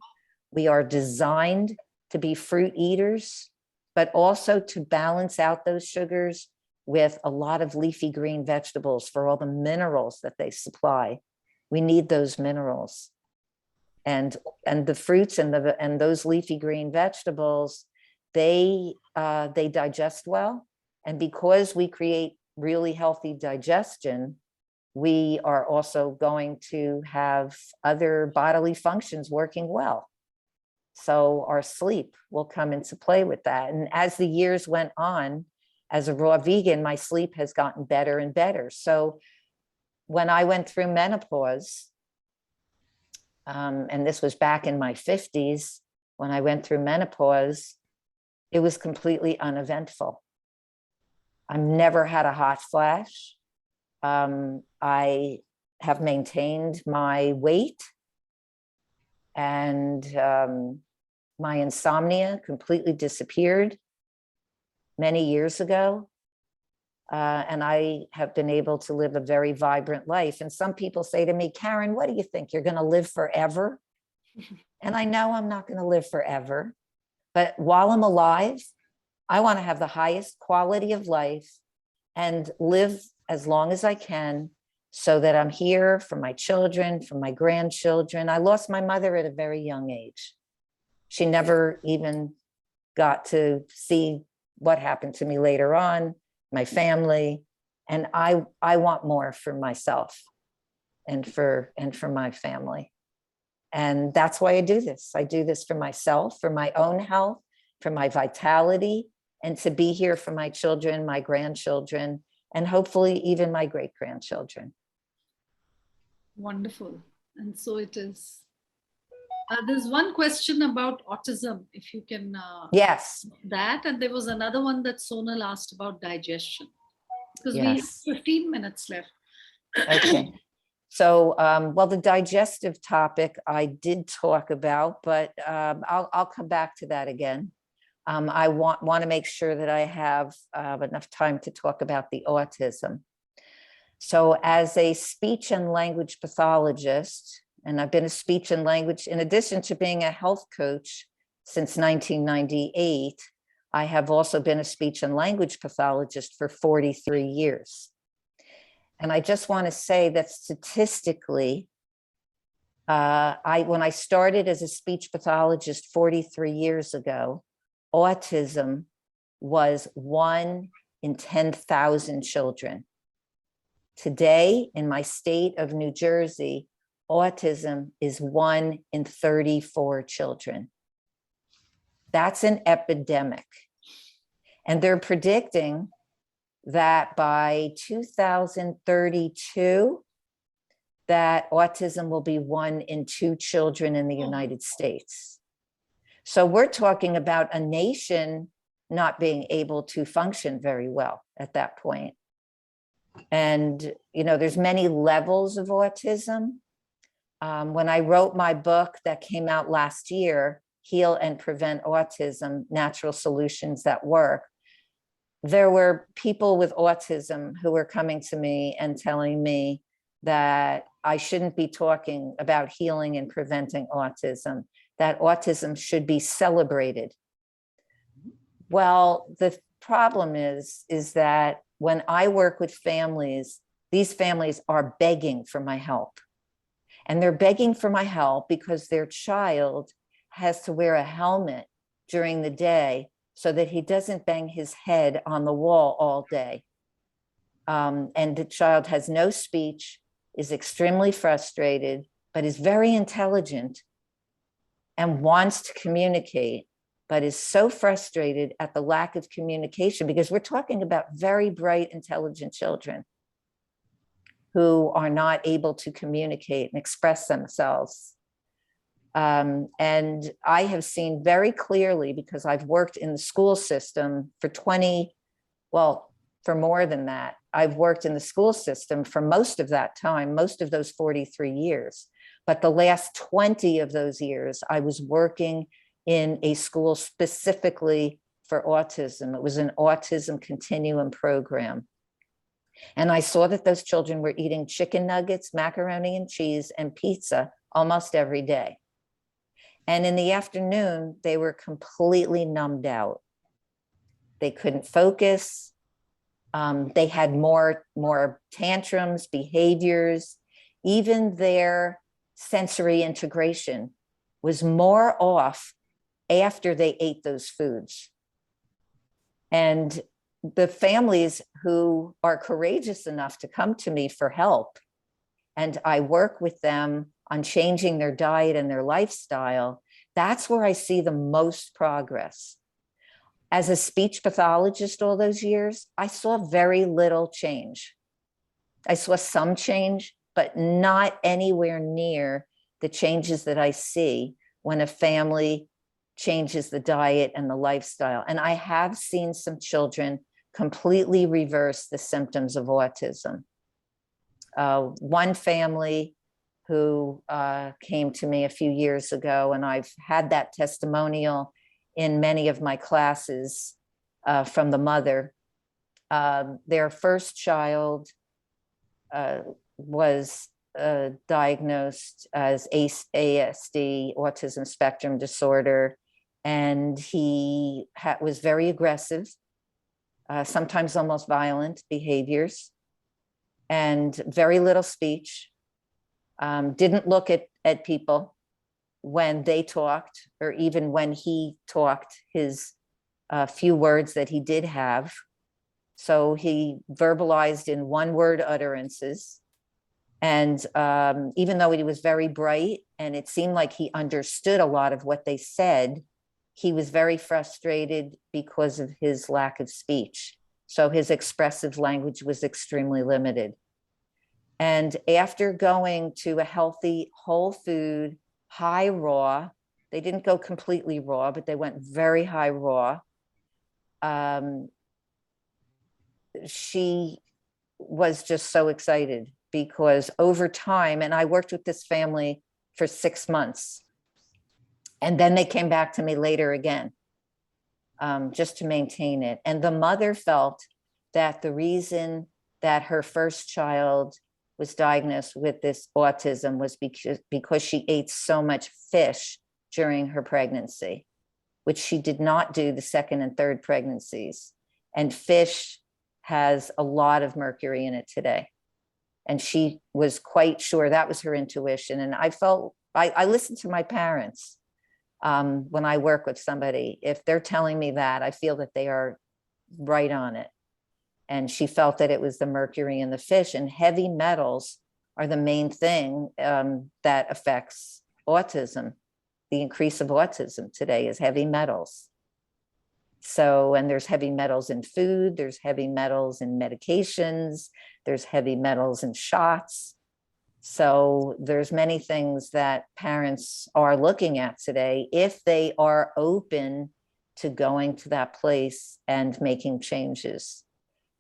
We are designed to be fruit eaters, but also to balance out those sugars with a lot of leafy green vegetables for all the minerals that they supply. We need those minerals. And the fruits and those leafy green vegetables, they digest well. And because we create really healthy digestion, we are also going to have other bodily functions working well. So our sleep will come into play with that. And as the years went on, as a raw vegan, my sleep has gotten better and better. So when I went through menopause, and this was back in my 50s, when I went through menopause, it was completely uneventful. I've never had a hot flash. I have maintained my weight, and my insomnia completely disappeared many years ago. And I have been able to live a very vibrant life. And some people say to me, Karen, what do you think? You're going to live forever? And I know I'm not going to live forever. But while I'm alive, I want to have the highest quality of life and live as long as I can, so that I'm here for my children, for my grandchildren. I lost my mother at a very young age. She never even got to see what happened to me later on, my family. And I want more for myself and for my family. And that's why I do this. I do this for myself, for my own health, for my vitality, and to be here for my children, my grandchildren, and hopefully even my great-grandchildren. Wonderful. And so it is. There's one question about autism, if you can. Yes. That, and there was another one that Sonal asked about digestion, because we have Yes. 15 minutes left. Okay. So, well, the digestive topic I did talk about, but I'll come back to that again. I want to make sure that I have enough time to talk about the autism. So as a speech and language pathologist, and I've been a speech and language, in addition to being a health coach since 1998, I have also been a speech and language pathologist for 43 years. And I just want to say that statistically, when I started as a speech pathologist 43 years ago, autism was 1 in 10,000 children. Today, in my state of New Jersey, autism is 1 in 34 children. That's an epidemic. And they're predicting that by 2032, that autism will be 1 in 2 children in the United States. So we're talking about a nation not being able to function very well at that point. And, you know, there's many levels of autism. When I wrote my book that came out last year, Heal and Prevent Autism, Natural Solutions That Work, there were people with autism who were coming to me and telling me that I shouldn't be talking about healing and preventing autism, that autism should be celebrated. Well, the problem is that when I work with families, these families are begging for my help. And they're begging for my help because their child has to wear a helmet during the day so that he doesn't bang his head on the wall all day. And the child has no speech, is extremely frustrated, but is very intelligent and wants to communicate, but is so frustrated at the lack of communication, because we're talking about very bright, intelligent children who are not able to communicate and express themselves. And I have seen very clearly, because I've worked in the school system for for more than that. I've worked in the school system for most of that time, most of those 43 years. But the last 20 of those years, I was working in a school specifically for autism. It was an autism continuum program. And I saw that those children were eating chicken nuggets, macaroni and cheese, and pizza almost every day. And in the afternoon, they were completely numbed out. They couldn't focus. They had more tantrums, behaviors. Even their sensory integration was more off after they ate those foods. And the families who are courageous enough to come to me for help, and I work with them on changing their diet and their lifestyle, that's where I see the most progress. As a speech pathologist all those years, I saw very little change. I saw some change, but not anywhere near the changes that I see when a family changes the diet and the lifestyle. And I have seen some children completely reverse the symptoms of autism. One family who came to me a few years ago, and I've had that testimonial in many of my classes from the mother. Their first child was diagnosed as ASD, autism spectrum disorder, and he was very aggressive, sometimes almost violent behaviors, and very little speech, didn't look at people when they talked, or even when he talked his few words that he did have. So he verbalized in one-word utterances. And even though he was very bright and it seemed like he understood a lot of what they said, he was very frustrated because of his lack of speech. So his expressive language was extremely limited. And after going to a healthy, whole food, high raw, they didn't go completely raw, but they went very high raw. She was just so excited because over time, and I worked with this family for 6 months, and then they came back to me later again, just to maintain it. And the mother felt that the reason that her first child was diagnosed with this autism was because she ate so much fish during her pregnancy, which she did not do the second and third pregnancies. And fish has a lot of mercury in it today. And she was quite sure that was her intuition. And I felt, I listened to my parents when I work with somebody. If they're telling me that, I feel that they are right on it. And she felt that it was the mercury in the fish, and heavy metals are the main thing that affects autism. The increase of autism today is heavy metals. So, and there's heavy metals in food, there's heavy metals in medications, there's heavy metals in shots. So there's many things that parents are looking at today if they are open to going to that place and making changes.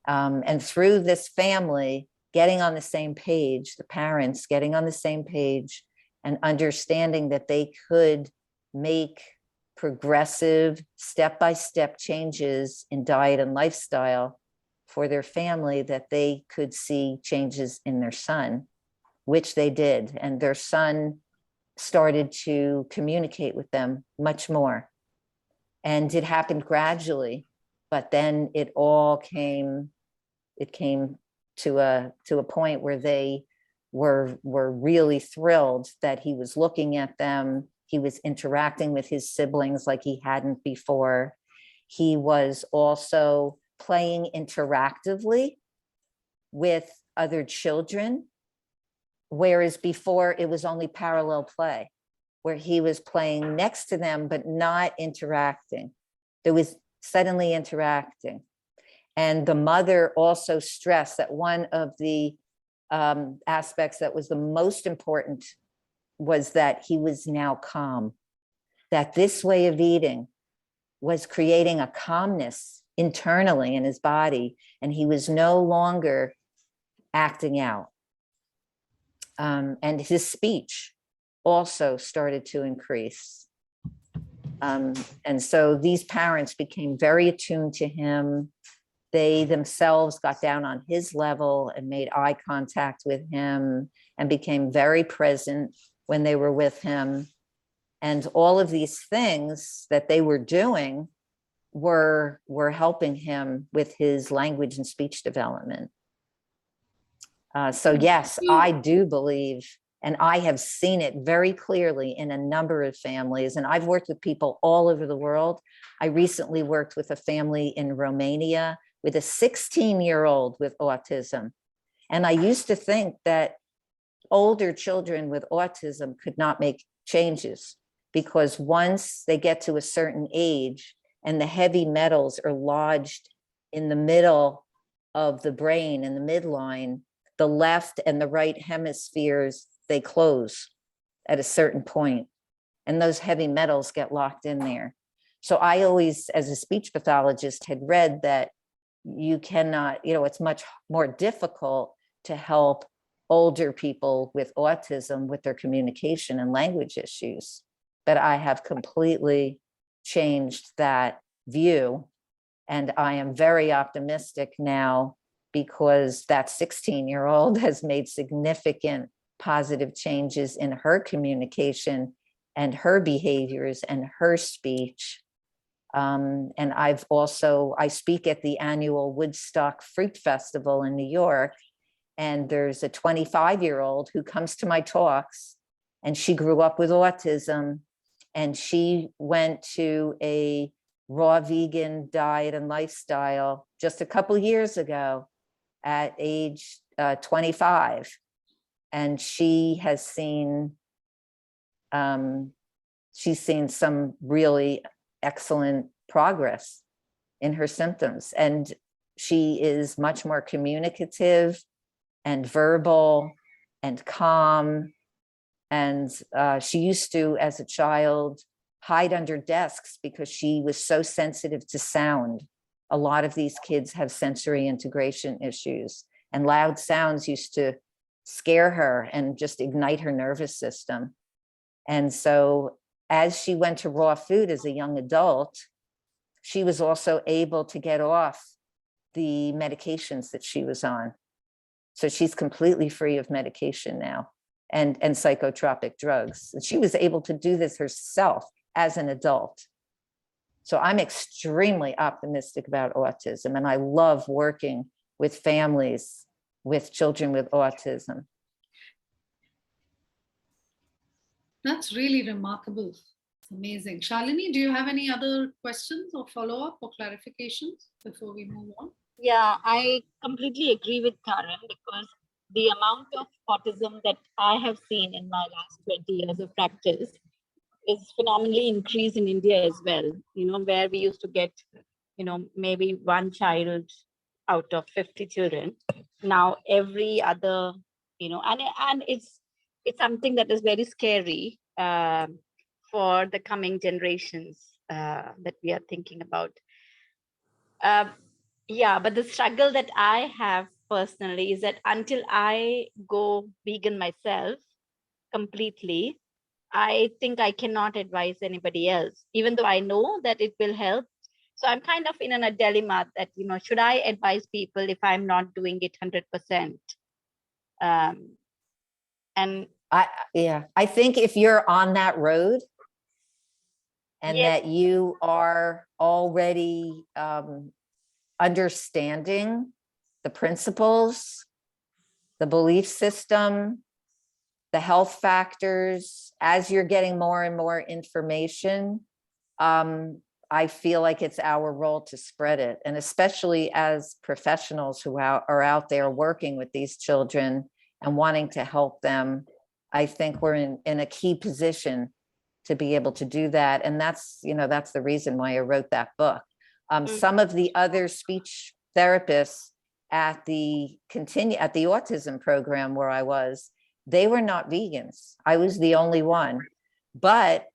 And through this family getting on the same page, the parents getting on the same page and understanding that they could make progressive step-by-step changes in diet and lifestyle for their family, that they could see changes in their son, which they did. And their son started to communicate with them much more. And it happened gradually, but then it came to a point where they were really thrilled that he was looking at them. He was interacting with his siblings like he hadn't before. He was also playing interactively with other children, whereas before it was only parallel play, where he was playing next to them, but not interacting. There was suddenly interacting. And the mother also stressed that one of the aspects that was the most important was that he was now calm, that this way of eating was creating a calmness internally in his body, and he was no longer acting out. And his speech also started to increase. And so these parents became very attuned to him. They themselves got down on his level and made eye contact with him and became very present when they were with him. And all of these things that they were doing were helping him with his language and speech development. So yes, I do believe, and I have seen it very clearly in a number of families, and I've worked with people all over the world. I recently worked with a family in Romania with a 16-year-old with autism. And I used to think that older children with autism could not make changes, because once they get to a certain age and the heavy metals are lodged in the middle of the brain, in the midline, the left and the right hemispheres, they close at a certain point, and those heavy metals get locked in there. So I always, as a speech pathologist, had read that you cannot, it's much more difficult to help older people with autism with their communication and language issues. But I have completely changed that view, and I am very optimistic now, because that 16-year-old has made significant positive changes in her communication and her behaviors and her speech. And I speak at the annual Woodstock Fruit Festival in New York, and there's a 25-year-old who comes to my talks, and she grew up with autism, and she went to a raw vegan diet and lifestyle just a couple years ago at age 25. And she has seen, she's seen some really excellent progress in her symptoms. And she is much more communicative and verbal and calm. And she used to, as a child, hide under desks because she was so sensitive to sound. A lot of these kids have sensory integration issues, and loud sounds used to scare her and just ignite her nervous system. And so as she went to raw food as a young adult, she was also able to get off the medications that she was on. So she's completely free of medication now, and psychotropic drugs. And she was able to do this herself as an adult. So I'm extremely optimistic about autism, and I love working with families with children with autism. That's really remarkable. It's amazing. Shalini, do you have any other questions or follow-up or clarifications before we move on? Yeah, I completely agree with Karen, because the amount of autism that I have seen in my last 20 years of practice is phenomenally increased in India as well, where we used to get, maybe one child out of 50 children. Now every other, and it's something that is very scary for the coming generations that we are thinking about. Yeah, but the struggle that I have personally is that until I go vegan myself completely, I think I cannot advise anybody else, even though I know that it will help. So I'm kind of in a dilemma that, should I advise people if I'm not doing it 100%? And I think if you're on that road and yes, that you are already understanding the principles, the belief system, the health factors, as you're getting more and more information, I feel like it's our role to spread it. And especially as professionals who are out there working with these children and wanting to help them, I think we're in a key position to be able to do that. And that's the reason why I wrote that book. Some of the other speech therapists at the autism program where I was, they were not vegans. I was the only one. But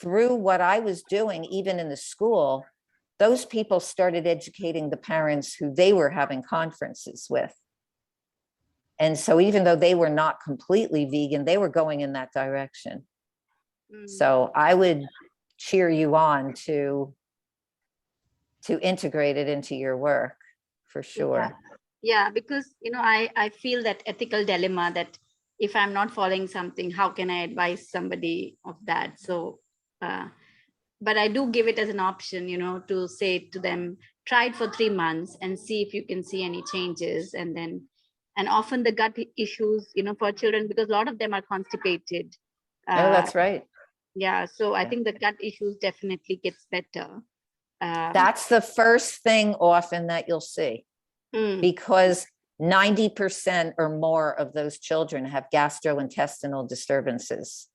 through what I was doing, even in the school, those people started educating the parents who they were having conferences with. And so even though they were not completely vegan, they were going in that direction. So I would cheer you on to integrate it into your work for sure. Yeah, because, I feel that ethical dilemma that if I'm not following something, how can I advise somebody of that? So, but I do give it as an option, to say to them, try it for 3 months and see if you can see any changes. And often the gut issues, for children, because a lot of them are constipated. Oh, that's right. Yeah. So I think the gut issues definitely gets better. That's the first thing often that you'll see, because 90% or more of those children have gastrointestinal disturbances.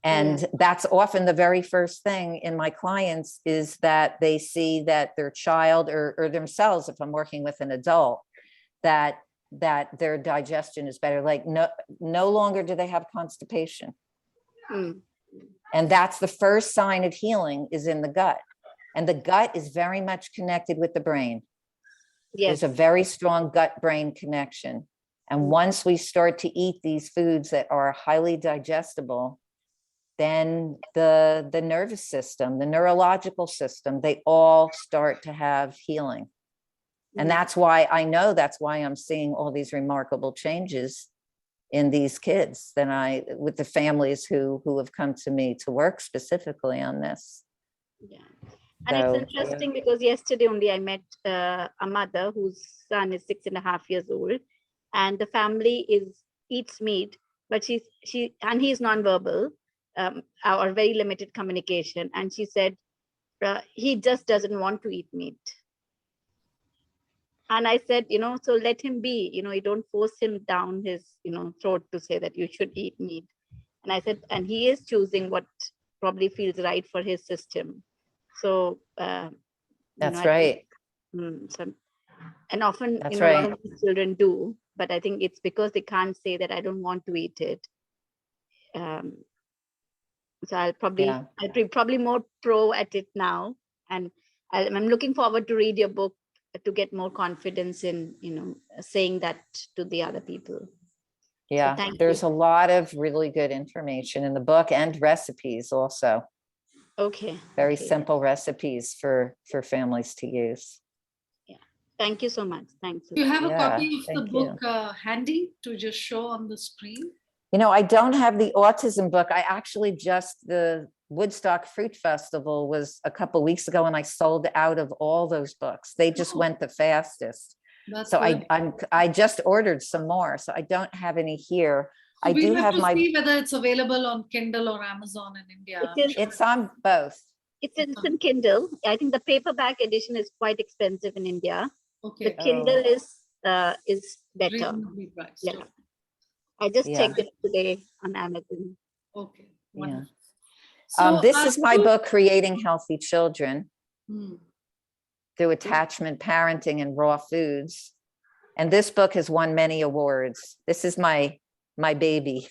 And that's often the very first thing in my clients, is that they see that their child or themselves, if I'm working with an adult, that their digestion is better. Like no longer do they have constipation. And that's the first sign of healing, is in the gut. And the gut is very much connected with the brain. There's a very strong gut-brain connection. And once we start to eat these foods that are highly digestible, then the nervous system, the neurological system, they all start to have healing. And that's why I'm seeing all these remarkable changes in these kids with the families who have come to me to work specifically on this. Yeah. And it's interesting because yesterday only I met a mother whose son is 6.5 years old, and the family eats meat, but she and he's nonverbal, or very limited communication. And she said he just doesn't want to eat meat. And I said, so let him be, you don't force him down his, throat to say that you should eat meat. And I said, and he is choosing what probably feels right for his system. So that's right. And often, that's a right. lot of these children do, but I think it's because they can't say that I don't want to eat it. So I'll be probably more pro at it now. And I'm looking forward to read your book to get more confidence in, saying that to the other people. Yeah, so there's a lot of really good information in the book, and recipes also. Okay. Very simple recipes for families to use. Yeah. Thank you so much. Thanks. Do you have a copy of the book handy to just show on the screen? I don't have the autism book. I actually the Woodstock Fruit Festival was a couple of weeks ago, and I sold out of all those books. They just went the fastest. So I just ordered some more. So I don't have any here. So I do have to see whether it's available on Kindle or Amazon in India. It's on both. It's in Kindle. I think the paperback edition is quite expensive in India. Okay. The Kindle is better. Reasonably priced. Yeah. I just checked it today on Amazon. Okay. Yeah. So this is my book, Creating Healthy Children Through Attachment, Parenting, and Raw Foods. And this book has won many awards. This is my baby.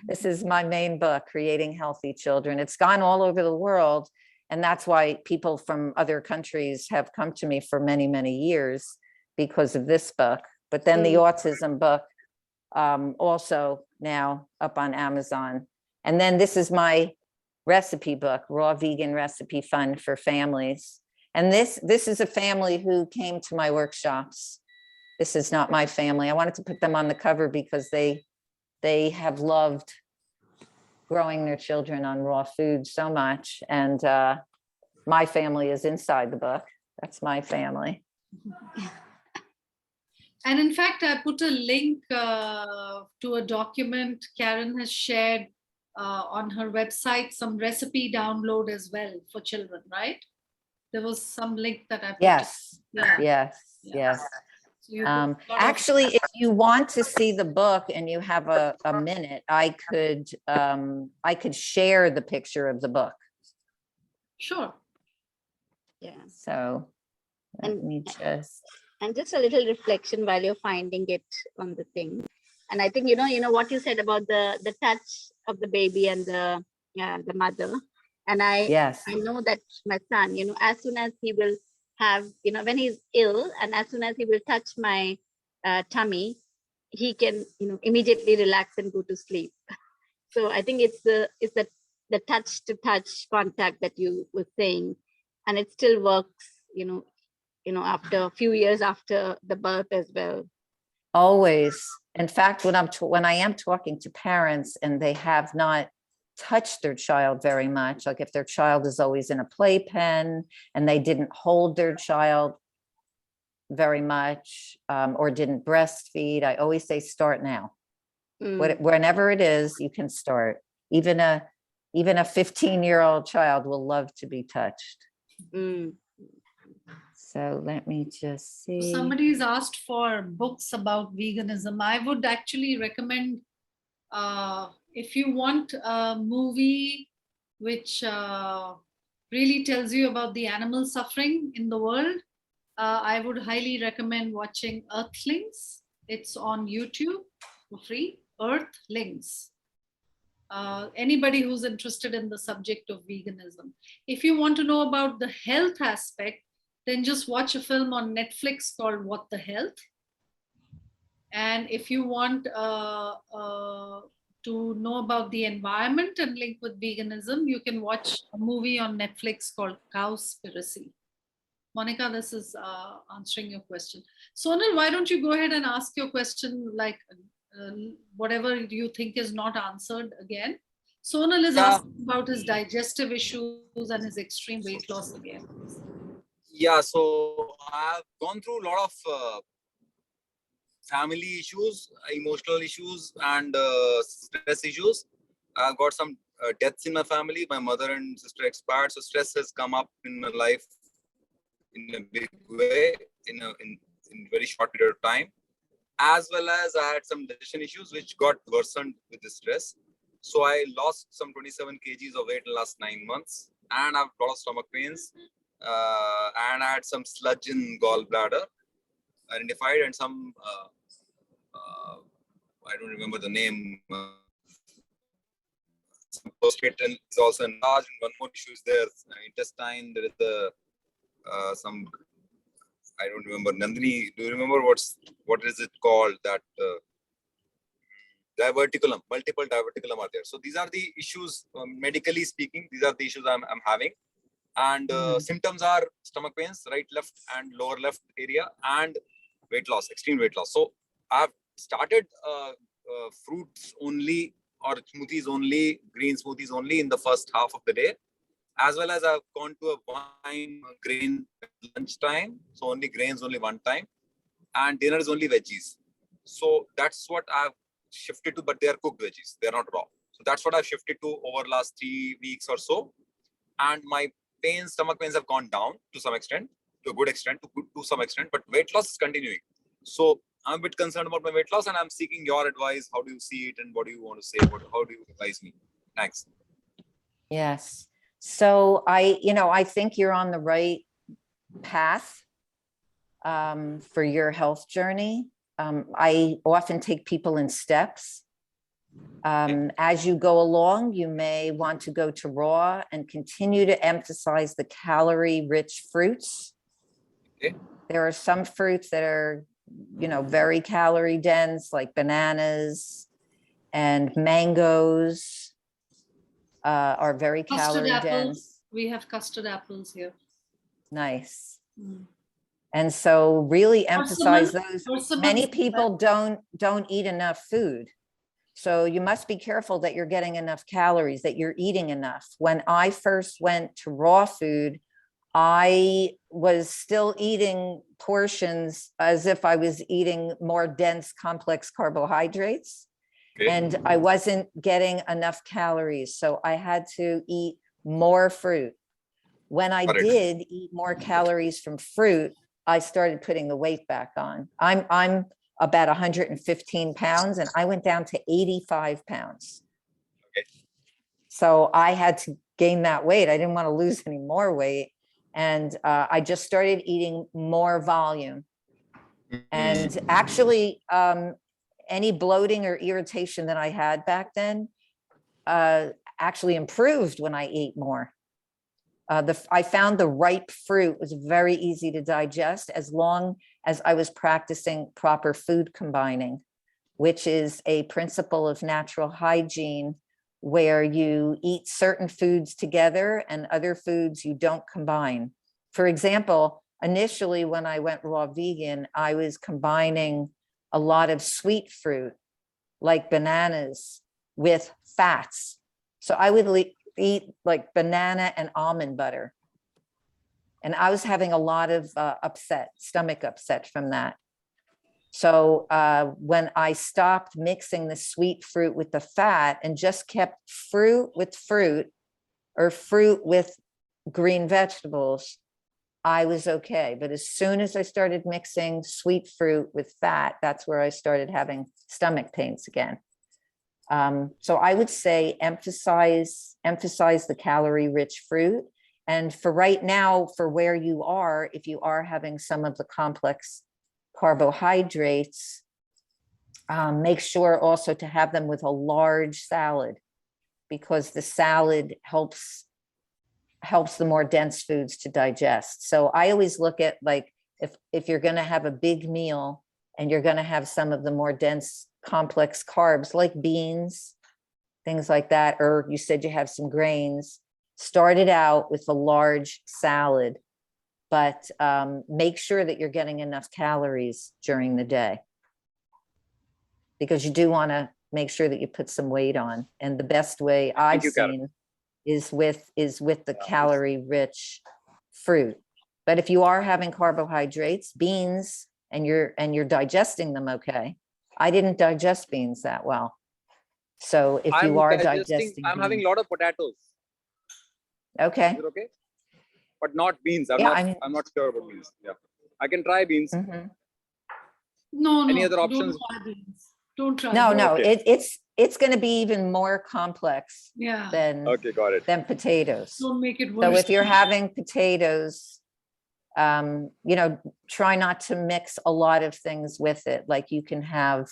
This is my main book, Creating Healthy Children. It's gone all over the world. And that's why people from other countries have come to me for many, many years because of this book. But then the autism book, also now up on Amazon. And then this is my recipe book, Raw Vegan Recipe Fun for Families. And this is a family who came to my workshops. This is not my family. I wanted to put them on the cover because they have loved growing their children on raw food so much. And my family is inside the book. That's my family. And in fact, I put a link to a document Karen has shared on her website, some recipe download as well for children, right? There was some link that I put. Yes, yes. So actually, if you want to see the book and you have a minute, I could share the picture of the book. Sure. Yeah. So let me just. And just a little reflection while you're finding it on the thing. And I think, what you said about the touch of the baby and the mother. And I Yes. know that my son, as soon as he will have, when he's ill, and as soon as he will touch my tummy, he can, immediately relax and go to sleep. So I think it's the touch to touch contact that you were saying, and it still works, after a few years after the birth as well. Always. In fact, when I am talking to parents and they have not touched their child very much, like if their child is always in a playpen and they didn't hold their child very much, or didn't breastfeed, I always say start now. Whenever it is, you can start. Even a 15-year-old child will love to be touched. So let me just see. Somebody's asked for books about veganism. I would actually recommend, if you want a movie which really tells you about the animal suffering in the world, I would highly recommend watching Earthlings. It's on YouTube for free. Earthlings. Anybody who's interested in the subject of veganism. If you want to know about the health aspect, then just watch a film on Netflix called What the Health. And if you want to know about the environment and link with veganism, you can watch a movie on Netflix called Cowspiracy. Monica, this is answering your question. Sonal, why don't you go ahead and ask your question, like whatever you think is not answered again. Sonal is asking about his digestive issues and his extreme weight loss again. Yeah, so I've gone through a lot of family issues, emotional issues, and stress issues. I've got some deaths in my family. My mother and sister expired, so stress has come up in my life in a big way in very short period of time. As well as I had some digestion issues which got worsened with the stress. So I lost some 27 kgs of weight in the last 9 months, and I've got a lot of stomach pains, and I had some sludge in gallbladder identified, and some I don't remember the name. Some prostate is also enlarged, and one more issue is there. Intestine. There is some. I don't remember. Nandini, do you remember what is it called? That diverticulum, multiple diverticulum are there. So these are the issues, medically speaking, these are the issues I'm having. And symptoms are stomach pains, right, left, and lower left area, and weight loss, extreme weight loss. So I've started fruits only, or smoothies only, green smoothies only in the first half of the day, as well as I've gone to a wine grain lunchtime. So only grains only one time, and dinner is only veggies. So that's what I've shifted to, but they are cooked veggies, they are not raw. So that's what I've shifted to over last 3 weeks or so. And my pains, stomach pains have gone down to some extent, to a good extent, to some extent, but weight loss is continuing. So I'm a bit concerned about my weight loss, and I'm seeking your advice. How do you see it, and what do you want to say? How do you advise me? Thanks. Yes. So I think you're on the right path for your health journey. I often take people in steps. As you go along, you may want to go to raw and continue to emphasize the calorie-rich fruits. Okay. There are some fruits that are, very calorie dense, like bananas, and mangoes are very calorie dense. We have custard apples here. Nice. And so really emphasize those. Hormonal. Many people don't eat enough food. So you must be careful that you're getting enough calories, that you're eating enough. When I first went to raw food, I was still eating portions as if I was eating more dense, complex carbohydrates. Okay. And I wasn't getting enough calories. So I had to eat more fruit. When I did eat more calories from fruit, I started putting the weight back on. I'm about 115 pounds, and I went down to 85 pounds. Okay. So I had to gain that weight. I didn't want to lose any more weight. And I just started eating more volume. And actually, any bloating or irritation that I had back then actually improved when I ate more. I found the ripe fruit was very easy to digest as long as I was practicing proper food combining, which is a principle of natural hygiene where you eat certain foods together and other foods you don't combine. For example, initially when I went raw vegan, I was combining a lot of sweet fruit like bananas with fats. So I would eat like banana and almond butter. And I was having a lot of stomach upset from that. So when I stopped mixing the sweet fruit with the fat and just kept fruit with fruit or fruit with green vegetables, I was okay. But as soon as I started mixing sweet fruit with fat, that's where I started having stomach pains again. So I would say emphasize the calorie-rich fruit. And for right now, for where you are, if you are having some of the complex carbohydrates, make sure also to have them with a large salad, because the salad helps the more dense foods to digest. So I always look at, like, if you're going to have a big meal and you're going to have some of the more dense complex carbs like beans, things like that, or you said you have some grains, start it out with a large salad, but make sure that you're getting enough calories during the day, because you do want to make sure that you put some weight on. And the best way I've seen is with the calorie-rich fruit. But if you are having carbohydrates, beans, and you're digesting them okay. I didn't digest beans that well. So if you are digesting I'm having beans, a lot of potatoes. okay. Is it okay? But not beans. Yeah, I'm not sure about beans. Yeah, I can try beans. Mhm. No, Any other options? Don't try beans. Don't try. No, beans. no, Okay. it's going to be even more complex Yeah. Okay, got it. than potatoes. Don't make it So worse. if you're having potatoes, try not to mix a lot of things with it. Like you can have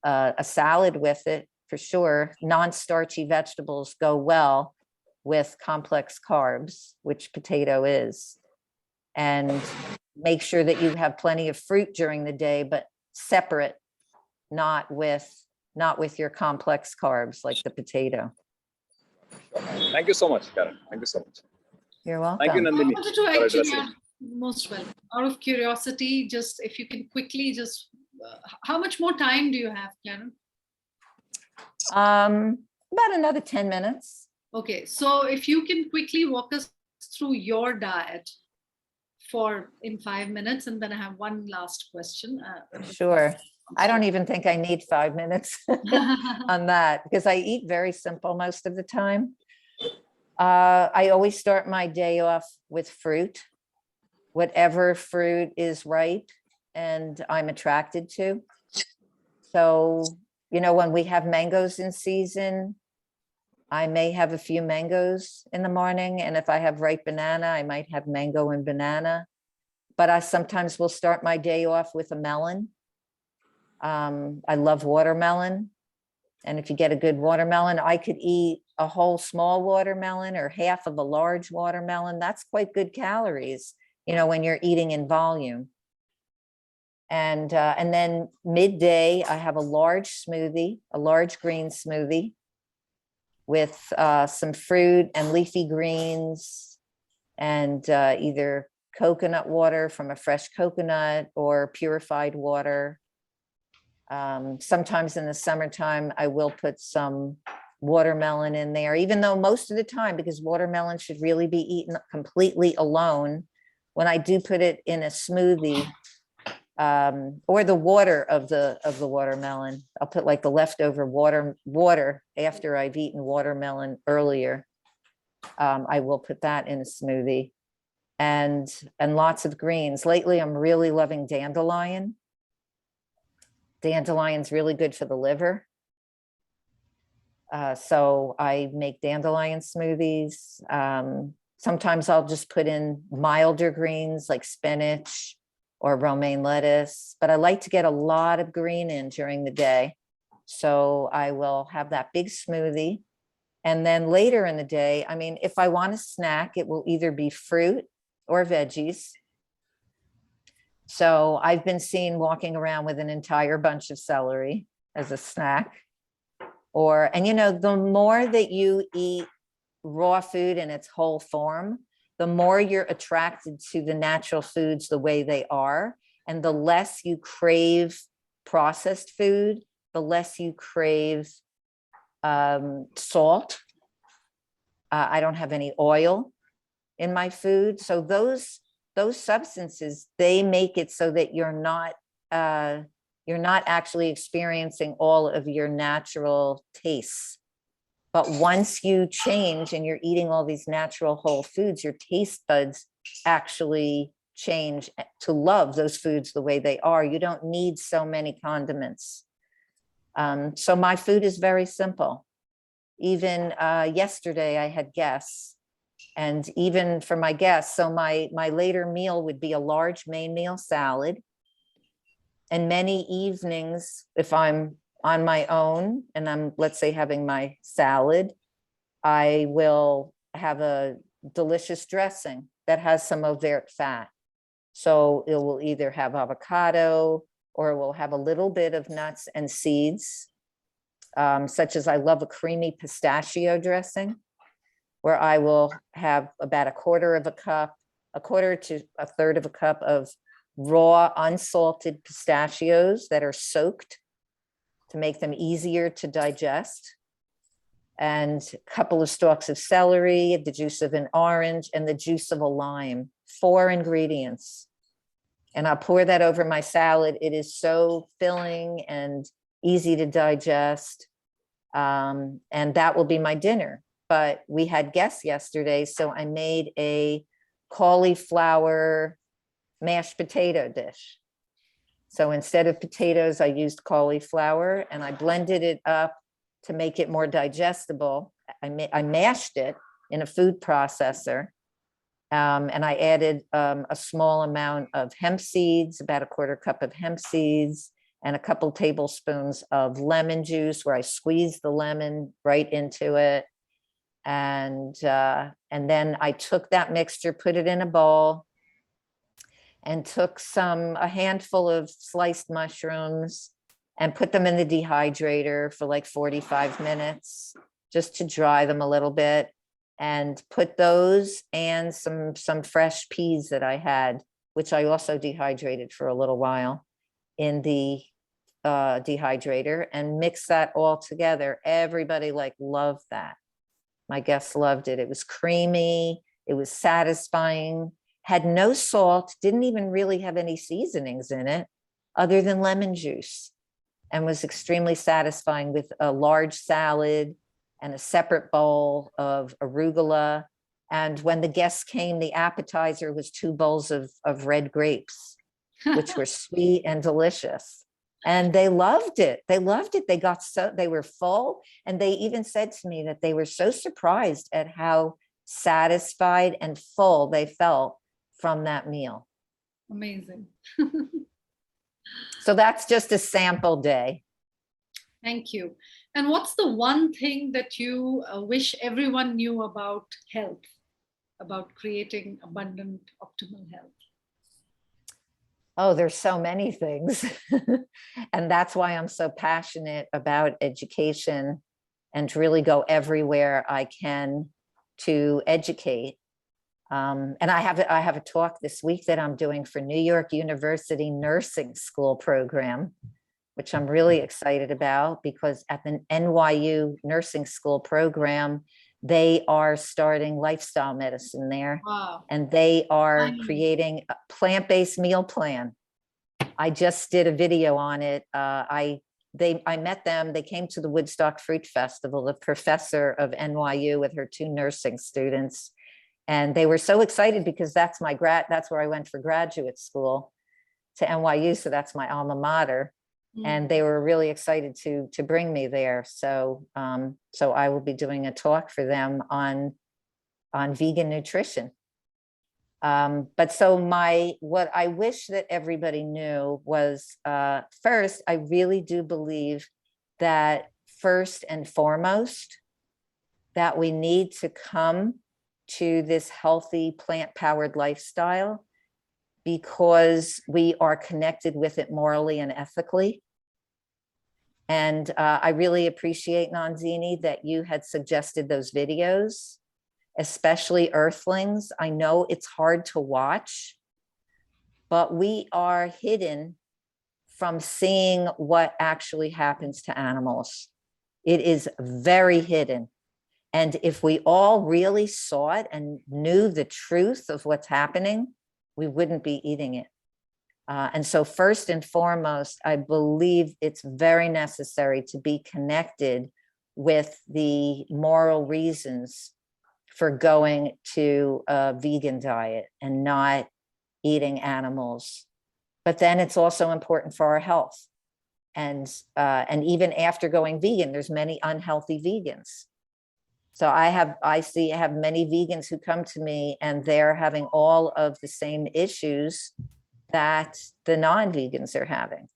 a salad with it for sure. Non-starchy vegetables go well with complex carbs, which potato is. And make sure that you have plenty of fruit during the day, but separate, not with your complex carbs like the potato. Thank you so much, Karen. Thank you so much. You're welcome. Thank you, I Nandini. wanted to for actually addressing. ask, most welcome. Out of curiosity, just if you can quickly how much more time do you have, Karen? About another 10 minutes. Okay, so if you can quickly walk us through your diet in 5 minutes, and then I have one last question. Sure. I don't even think I need 5 minutes on that, because I eat very simple most of the time. I always start my day off with fruit, whatever fruit is ripe and I'm attracted to. So, when we have mangoes in season, I may have a few mangoes in the morning. And if I have ripe banana, I might have mango and banana. But I sometimes will start my day off with a melon. I love watermelon. And if you get a good watermelon, I could eat a whole small watermelon or half of a large watermelon. That's quite good calories, when you're eating in volume. And then midday, I have a large green smoothie with some fruit and leafy greens and either coconut water from a fresh coconut or purified water. Sometimes in the summertime, I will put some watermelon in there, even though most of the time, because watermelon should really be eaten completely alone, when I do put it in a smoothie, or the water of the watermelon, I'll put like the leftover water after I've eaten watermelon earlier. I will put that in a smoothie, and lots of greens. Lately, I'm really loving dandelion. Dandelion's really good for the liver. So I make dandelion smoothies. Sometimes I'll just put in milder greens like spinach or romaine lettuce, but I like to get a lot of green in during the day. So I will have that big smoothie And then later in the day, I mean, if I want a snack, it will either be fruit or veggies. So I've been seen walking around with an entire bunch of celery as a snack. And you know, the more that you eat raw food in its whole form, the more you're attracted to the natural foods the way they are, and the less you crave processed food, the less you crave salt. I don't have any oil in my food. So those substances, they make it so that you're not actually experiencing all of your natural tastes. But once you change and you're eating all these natural whole foods, your taste buds actually change to love those foods the way they are. You don't need so many condiments. So my food is very simple. Even yesterday I had guests, and even for my guests, so my later meal would be a large main meal salad. And many evenings, if I'm on my own and I'm, let's say, having my salad, I will have a delicious dressing that has some overt fat. So it will either have avocado or it will have a little bit of nuts and seeds, such as I love a creamy pistachio dressing, where I will have about a quarter to a third of a cup of raw unsalted pistachios that are soaked to make them easier to digest, and a couple of stalks of celery, the juice of an orange, and the juice of a lime. 4 ingredients. And I'll pour that over my salad. It is so filling and easy to digest. And that will be my dinner. But we had guests yesterday, so I made a cauliflower mashed potato dish. So instead of potatoes, I used cauliflower, and I blended it up to make it more digestible. I mashed it in a food processor, and I added a small amount of hemp seeds, about a quarter cup of hemp seeds, and a couple tablespoons of lemon juice, where I squeezed the lemon right into it. And then I took that mixture, put it in a bowl, and took a handful of sliced mushrooms and put them in the dehydrator for like 45 minutes, just to dry them a little bit, and put those and some fresh peas that I had, which I also dehydrated for a little while, in the dehydrator, and mix that all together. Everybody loved that. My guests loved it. It was creamy. It was satisfying. Had no salt, didn't even really have any seasonings in it other than lemon juice, and was extremely satisfying with a large salad and a separate bowl of arugula. And when the guests came, the appetizer was 2 bowls of red grapes, which were sweet and delicious. And they loved it. They loved it. They were full. And they even said to me that they were so surprised at how satisfied and full they felt from that meal. Amazing. So that's just a sample day. Thank you. And what's the one thing that you wish everyone knew about health, about creating abundant, optimal health? Oh, there's so many things. And that's why I'm so passionate about education, and to really go everywhere I can to educate. And I have a talk this week that I'm doing for New York University Nursing School program, which I'm really excited about, because at the NYU Nursing School program, they are starting lifestyle medicine there. Wow. And they are creating a plant-based meal plan. I just did a video on it. I met them. They came to the Woodstock Fruit Festival, the professor of NYU with her 2 nursing students. And they were so excited because that's where I went for graduate school, to NYU. So that's my alma mater. And they were really excited to bring me there. So I will be doing a talk for them on vegan nutrition. But what I wish that everybody knew was, first, I really do believe that first and foremost, that we need to come to this healthy plant-powered lifestyle because we are connected with it morally and ethically. And I really appreciate, Nandini, that you had suggested those videos, especially Earthlings. I know it's hard to watch, but we are hidden from seeing what actually happens to animals. It is very hidden. And if we all really saw it and knew the truth of what's happening, we wouldn't be eating it. And so first and foremost, I believe it's very necessary to be connected with the moral reasons for going to a vegan diet and not eating animals. But then it's also important for our health. And even after going vegan, there's many unhealthy vegans. So I have many vegans who come to me and they're having all of the same issues that the non-vegans are having.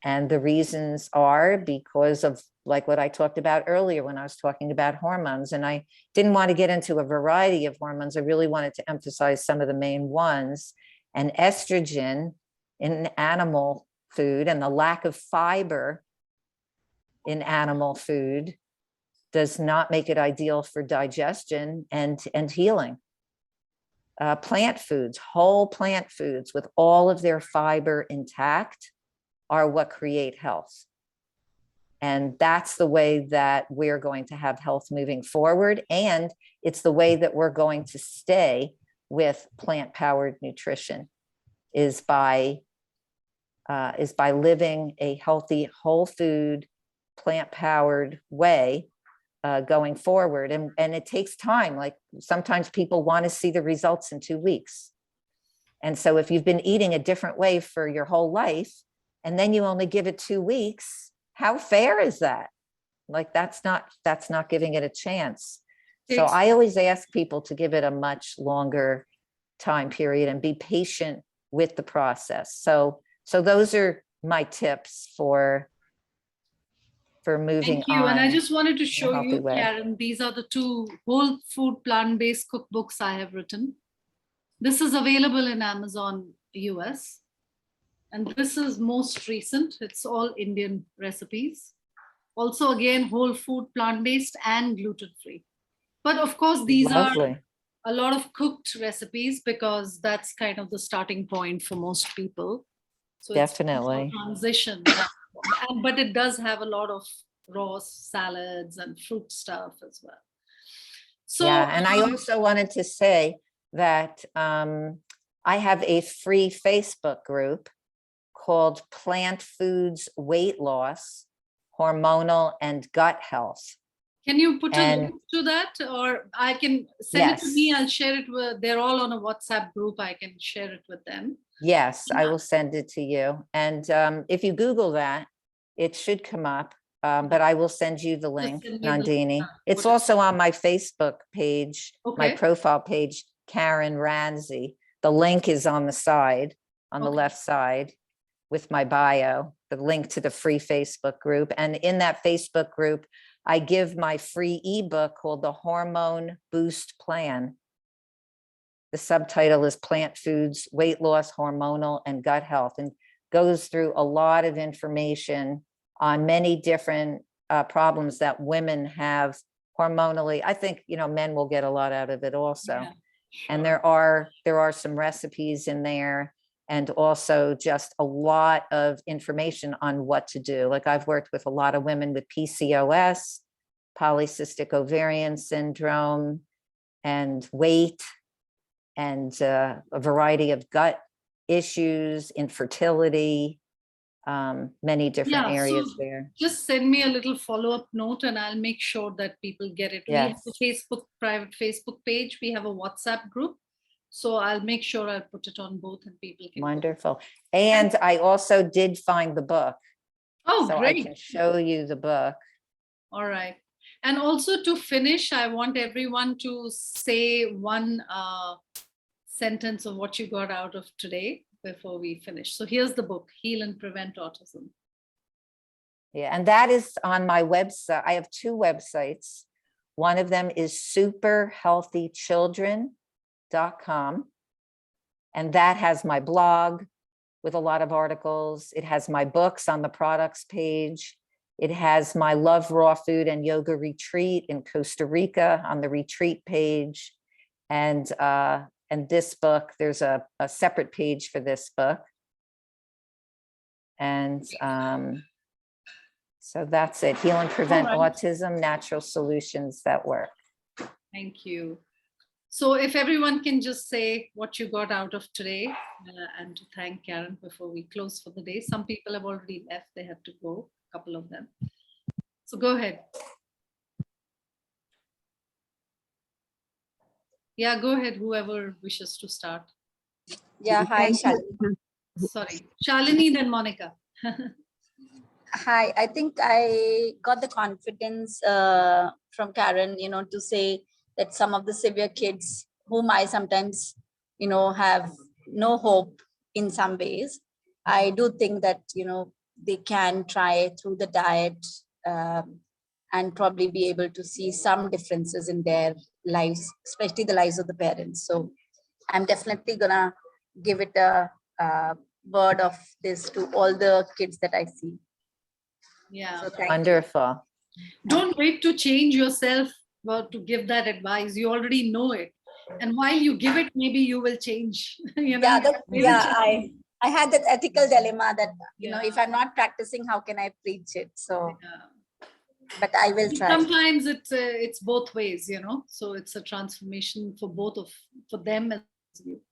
And the reasons are because of like what I talked about earlier when I was talking about hormones. And I didn't want to get into a variety of hormones. I really wanted to emphasize some of the main ones. And estrogen in animal food and the lack of fiber in animal food does not make it ideal for digestion and healing. Plant foods, whole plant foods with all of their fiber intact are what create health. And that's the way that we're going to have health moving forward. And it's the way that we're going to stay with plant-powered nutrition is by living a healthy, whole food, plant-powered way going forward. And it takes time. Like sometimes people want to see the results in 2 weeks. And so if you've been eating a different way for your whole life, and then you only give it 2 weeks, how fair is that? Like that's not giving it a chance. So I always ask people to give it a much longer time period and be patient with the process. So those are my tips for moving on. Thank you. And I just wanted to show you, way. Karen, these are the 2 whole food plant-based cookbooks I have written. This is available in Amazon US. And this is most recent. It's all Indian recipes. Also, again, whole food, plant-based and gluten-free. But of course, these Lovely. are a lot of cooked recipes because that's kind of the starting point for most people. So Definitely. it's a transition. But it does have a lot of raw salads and fruit stuff as well. So, yeah, and I also wanted to say that I have a free Facebook group called Plant Foods Weight Loss, Hormonal and Gut Health. Can you put a link to that, or I can send it to me? I'll share it with, they're all on a WhatsApp group. I can share it with them. Yes, I will send it to you. And if you Google that, it should come up, but I will send you the link, Nandini. It's also on my Facebook page, my profile page, Karen Ranzi. The link is on the side, on the left side with my bio, the link to the free Facebook group. And in that Facebook group, I give my free ebook called the Hormone Boost Plan. The subtitle is Plant Foods, Weight Loss, Hormonal, and Gut Health, and goes through a lot of information on many different problems that women have hormonally. I think, men will get a lot out of it also. Yeah, sure. And there are some recipes in there, and also just a lot of information on what to do. Like I've worked with a lot of women with PCOS, polycystic ovarian syndrome, and weight, and a variety of gut issues, infertility, many different areas there. Just send me a little follow-up note and I'll make sure that people get it. Yes. We have a private Facebook page. We have a WhatsApp group. So I'll make sure I put it on both and people can. Wonderful. And I also did find the book. Oh, so great. I can show you the book. All right. And also to finish, I want everyone to say one sentence of what you got out of today before we finish. So here's the book, Heal and Prevent Autism. Yeah, and that is on my website. I have 2 websites. One of them is superhealthychildren.com. And that has my blog with a lot of articles. It has my books on the products page. It has my Love Raw Food and Yoga retreat in Costa Rica on the retreat page. And this book, there's a separate page for this book. And so that's it. Heal and Prevent Autism, Natural Solutions That Work. Thank you. So if everyone can just say what you got out of today and to thank Karen before we close for the day. Some people have already left. They have to go, a couple of them. So go ahead. Yeah, go ahead, whoever wishes to start. Yeah, hi, Shalini. Sorry, Shalini, then Monica. Hi, I think I got the confidence from Karen, to say that some of the severe kids whom I sometimes, have no hope in some ways. I do think that, they can try through the diet and probably be able to see some differences in their lives, especially the lives of the parents. So I'm definitely gonna give it a word of this to all the kids that I see. Yeah. So thank Wonderful. Don't wait to change yourself to give that advice. You already know it. And while you give it, maybe you will change. I had that ethical dilemma that, if I'm not practicing, how can I preach it? So, but I will try. Sometimes it's both ways, so it's a transformation for for them as you.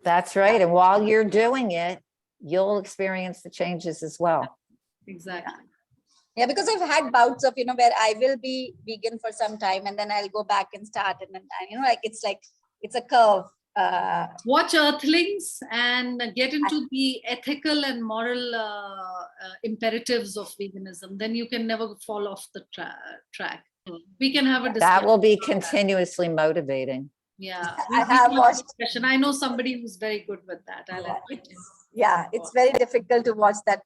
That's right. And while you're doing it, you'll experience the changes as well. Exactly. Yeah, because I've had bouts of, where I will be vegan for some time and then I'll go back and start. And then, it's a curve. Watch Earthlings and get into the ethical and moral imperatives of veganism. Then you can never fall off the track. We can have a discussion. That will be continuously motivating. Yeah, I have watched. I know somebody who's very good with that. It's very difficult to watch that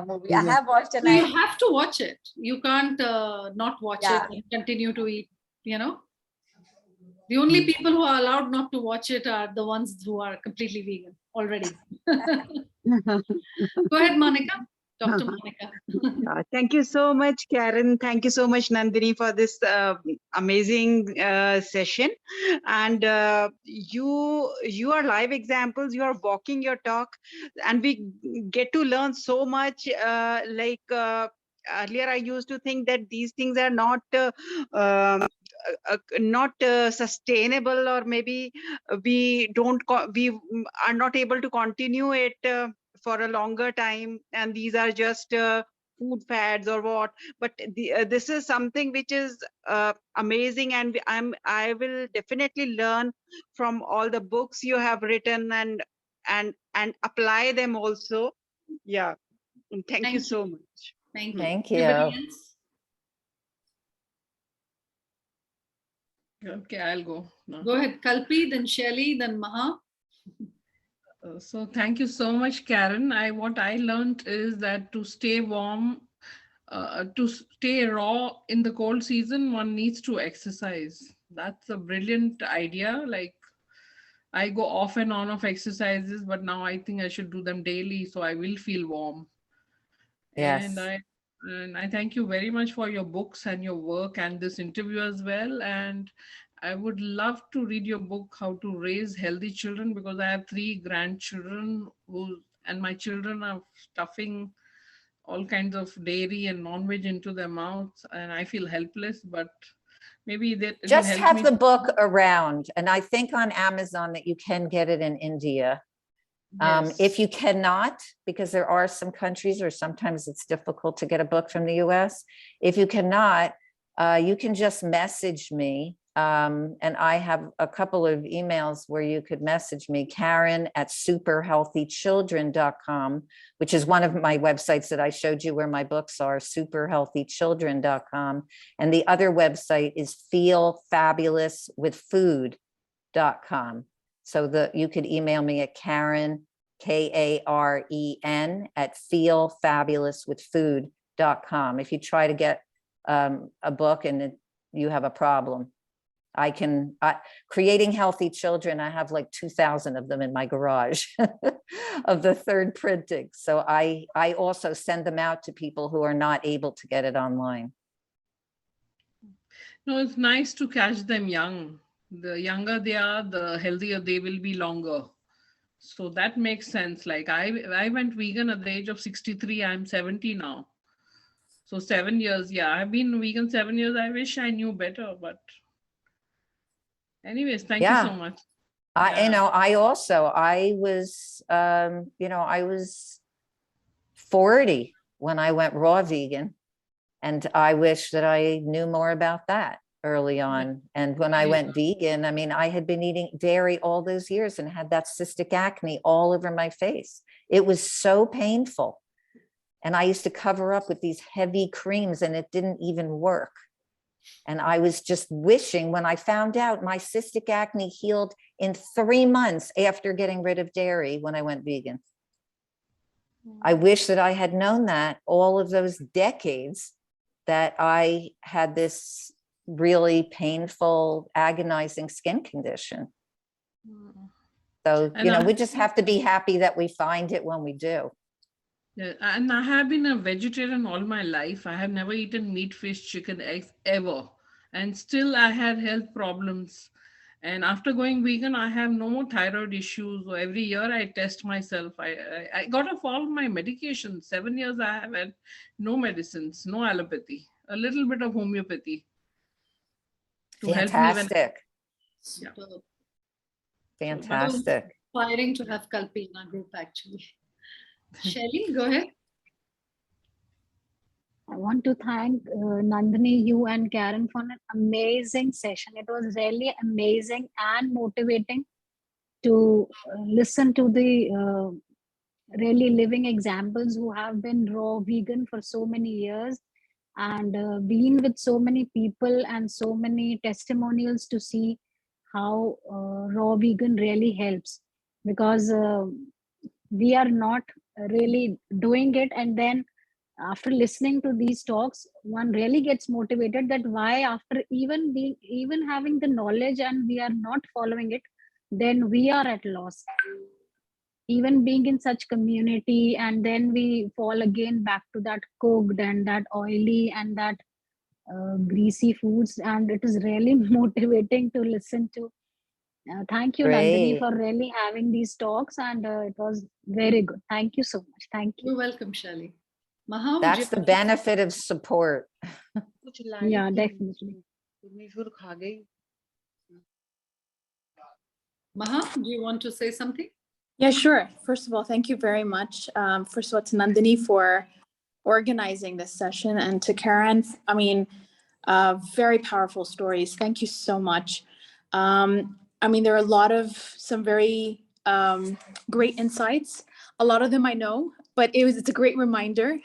movie. I have watched, and you have to watch it. You can't not watch it and continue to eat. The only people who are allowed not to watch it are the ones who are completely vegan already. Go ahead, Monica. Dr. Monica. Thank you so much, Karen. Thank you so much, Nandini, for this amazing session. And you are live examples. You are walking your talk, and we get to learn so much. Earlier, I used to think that these things are not sustainable, or maybe we are not able to continue it for a longer time, and these are just food fads or what. But this is something which is amazing, and I will definitely learn from all the books you have written and apply them also. Yeah, and thank you so much. Thank you. Thank you. Anybody else? Okay, I'll go now. Go ahead, Kalpi, then Shelly, then Maha. So thank you so much, Karen. What I learned is that to stay warm, to stay raw in the cold season, one needs to exercise. That's a brilliant idea. Like, I go off and on of exercises, but now I think I should do them daily, so I will feel warm. Yes. And I thank you very much for your books and your work and this interview as well. And I would love to read your book, How to Raise Healthy Children, because I have 3 grandchildren and my children are stuffing all kinds of dairy and non-veg into their mouths, and I feel helpless, but maybe that just have the book around. And I think on Amazon that you can get it in India. Yes. If you cannot, because there are some countries where sometimes it's difficult to get a book from the US. If you cannot, you can just message me. And I have a couple of emails where you could message me, Karen@superhealthychildren.com, which is one of my websites that I showed you where my books are, superhealthychildren.com. And the other website is feelfabulouswithfood.com. So you could email me at Karen, Karen @feelfabulouswithfood.com. If you try to get a book and you have a problem. Creating healthy children, I have like 2,000 of them in my garage of the third printing. So I also send them out to people who are not able to get it online. No, it's nice to catch them young. The younger they are, the healthier they will be longer. So that makes sense. Like I went vegan at the age of 63. I'm 70 now. So 7 years. Yeah, I've been vegan 7 years. I wish I knew better, but anyways, thank you so much. I was, I was 40 when I went raw vegan, and I wish that I knew more about that early on. And when I went vegan, I mean, I had been eating dairy all those years and had that cystic acne all over my face. It was so painful. And I used to cover up with these heavy creams and it didn't even work. And I was just wishing, when I found out, my cystic acne healed in 3 months after getting rid of dairy when I went vegan. I wish that I had known that all of those decades that I had this really painful, agonizing skin condition. So, we just have to be happy that we find it when we do. Yeah, and I have been a vegetarian all my life. I have never eaten meat, fish, chicken, eggs ever. And still I had health problems. And after going vegan, I have no more thyroid issues. So every year I test myself. I got off all my medication. 7 years I have had no medicines, no allopathy, a little bit of homeopathy. Fantastic. Yeah. Fantastic. Inspiring to have Kalpi in our group, actually. Shelly, go ahead. I want to thank Nandini, you and Karen for an amazing session. It was really amazing and motivating to listen to the really living examples who have been raw vegan for so many years and been with so many people and so many testimonials to see how raw vegan really helps, because we are not really doing it, and then after listening to these talks one really gets motivated that why, after even having the knowledge and we are not following it, then we are at loss. Even being in such community, and then we fall again back to that cooked and that oily and that greasy foods, and it is really motivating to listen to. Thank you, Nandini, for really having these talks, and it was very good. Thank you so much. Thank you. You're welcome, Shelly. Maha, that's the benefit of support. Yeah, definitely. Maha, do you want to say something? Yeah, sure. First of all, thank you very much. First of all, to Nandini for organizing this session, and to Karen, I mean, very powerful stories. Thank you so much. I mean, there are a lot of some very great insights. A lot of them I know, but it's a great reminder.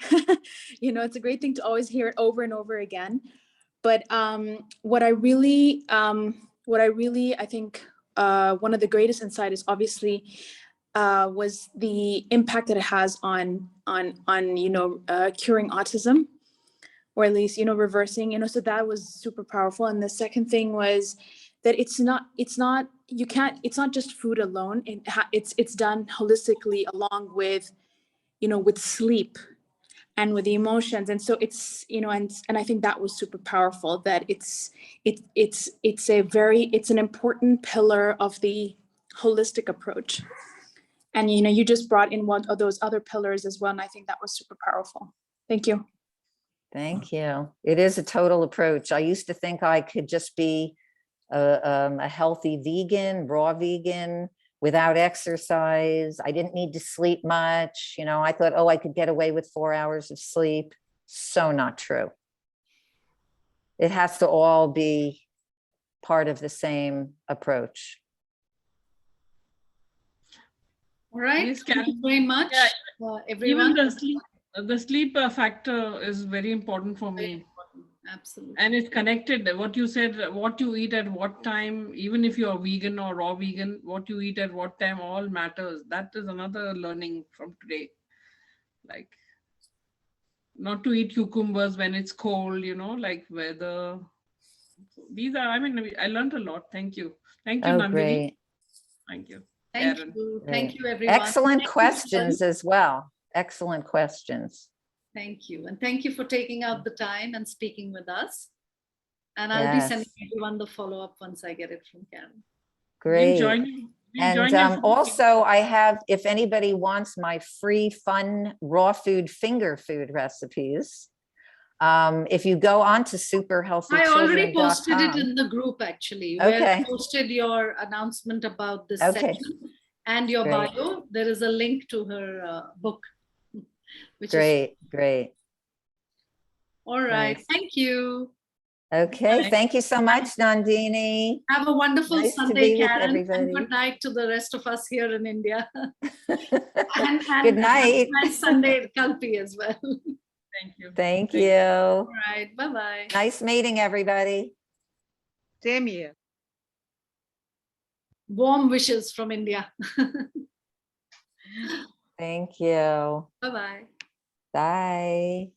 It's a great thing to always hear it over and over again. But what I really, I think one of the greatest insight is obviously was the impact that it has on curing autism, or at least reversing. So that was super powerful. And the second thing was that it's not just food alone. It's done holistically along with with sleep and with the emotions. And so it's and I think that was super powerful, that it's an important pillar of the holistic approach. And you just brought in one of those other pillars as well, and I think that was super powerful. Thank you. Thank you. It is a total approach. I used to think I could just be a healthy vegan, raw vegan, without exercise. I didn't need to sleep much. I thought, oh, I could get away with 4 hours of sleep. So not true. It has to all be part of the same approach. All right. Yes, thank you very much, everyone. Even the sleep factor is very important for me. Absolutely. And it's connected. What you said, what you eat at what time, even if you're vegan or raw vegan, what you eat at what time all matters. That is another learning from today. Like, not to eat cucumbers when it's cold, like weather. So these are, I mean, I learned a lot. Thank you. Thank you, Oh, Nandini. great. Thank you. Thank Karen. you. Great. Thank you, everyone. Excellent Thank you, questions Karen. as well. Excellent questions. Thank you. And thank you for taking out the time and speaking with us. And I'll be Yes. sending everyone the follow-up once I get it from Karen. Great. And also I have, if anybody wants my free fun raw food finger food recipes, if you go on to I already posted it in the group actually, where I Okay. posted your announcement about this Okay. session and your Great. bio. There is a link to her book, which Great, is great. all right. Nice. Thank you. Okay, Bye. thank you so much, Nandini. Have a wonderful Nice to Sunday, be with Karen, and everybody. good night to the rest of us here in India. Good night. Nice Sunday, Kalpi, as well. Thank you. Thank you. All right, bye-bye. Nice meeting everybody. Same here. Warm wishes from India. Thank you. Bye-bye. Bye.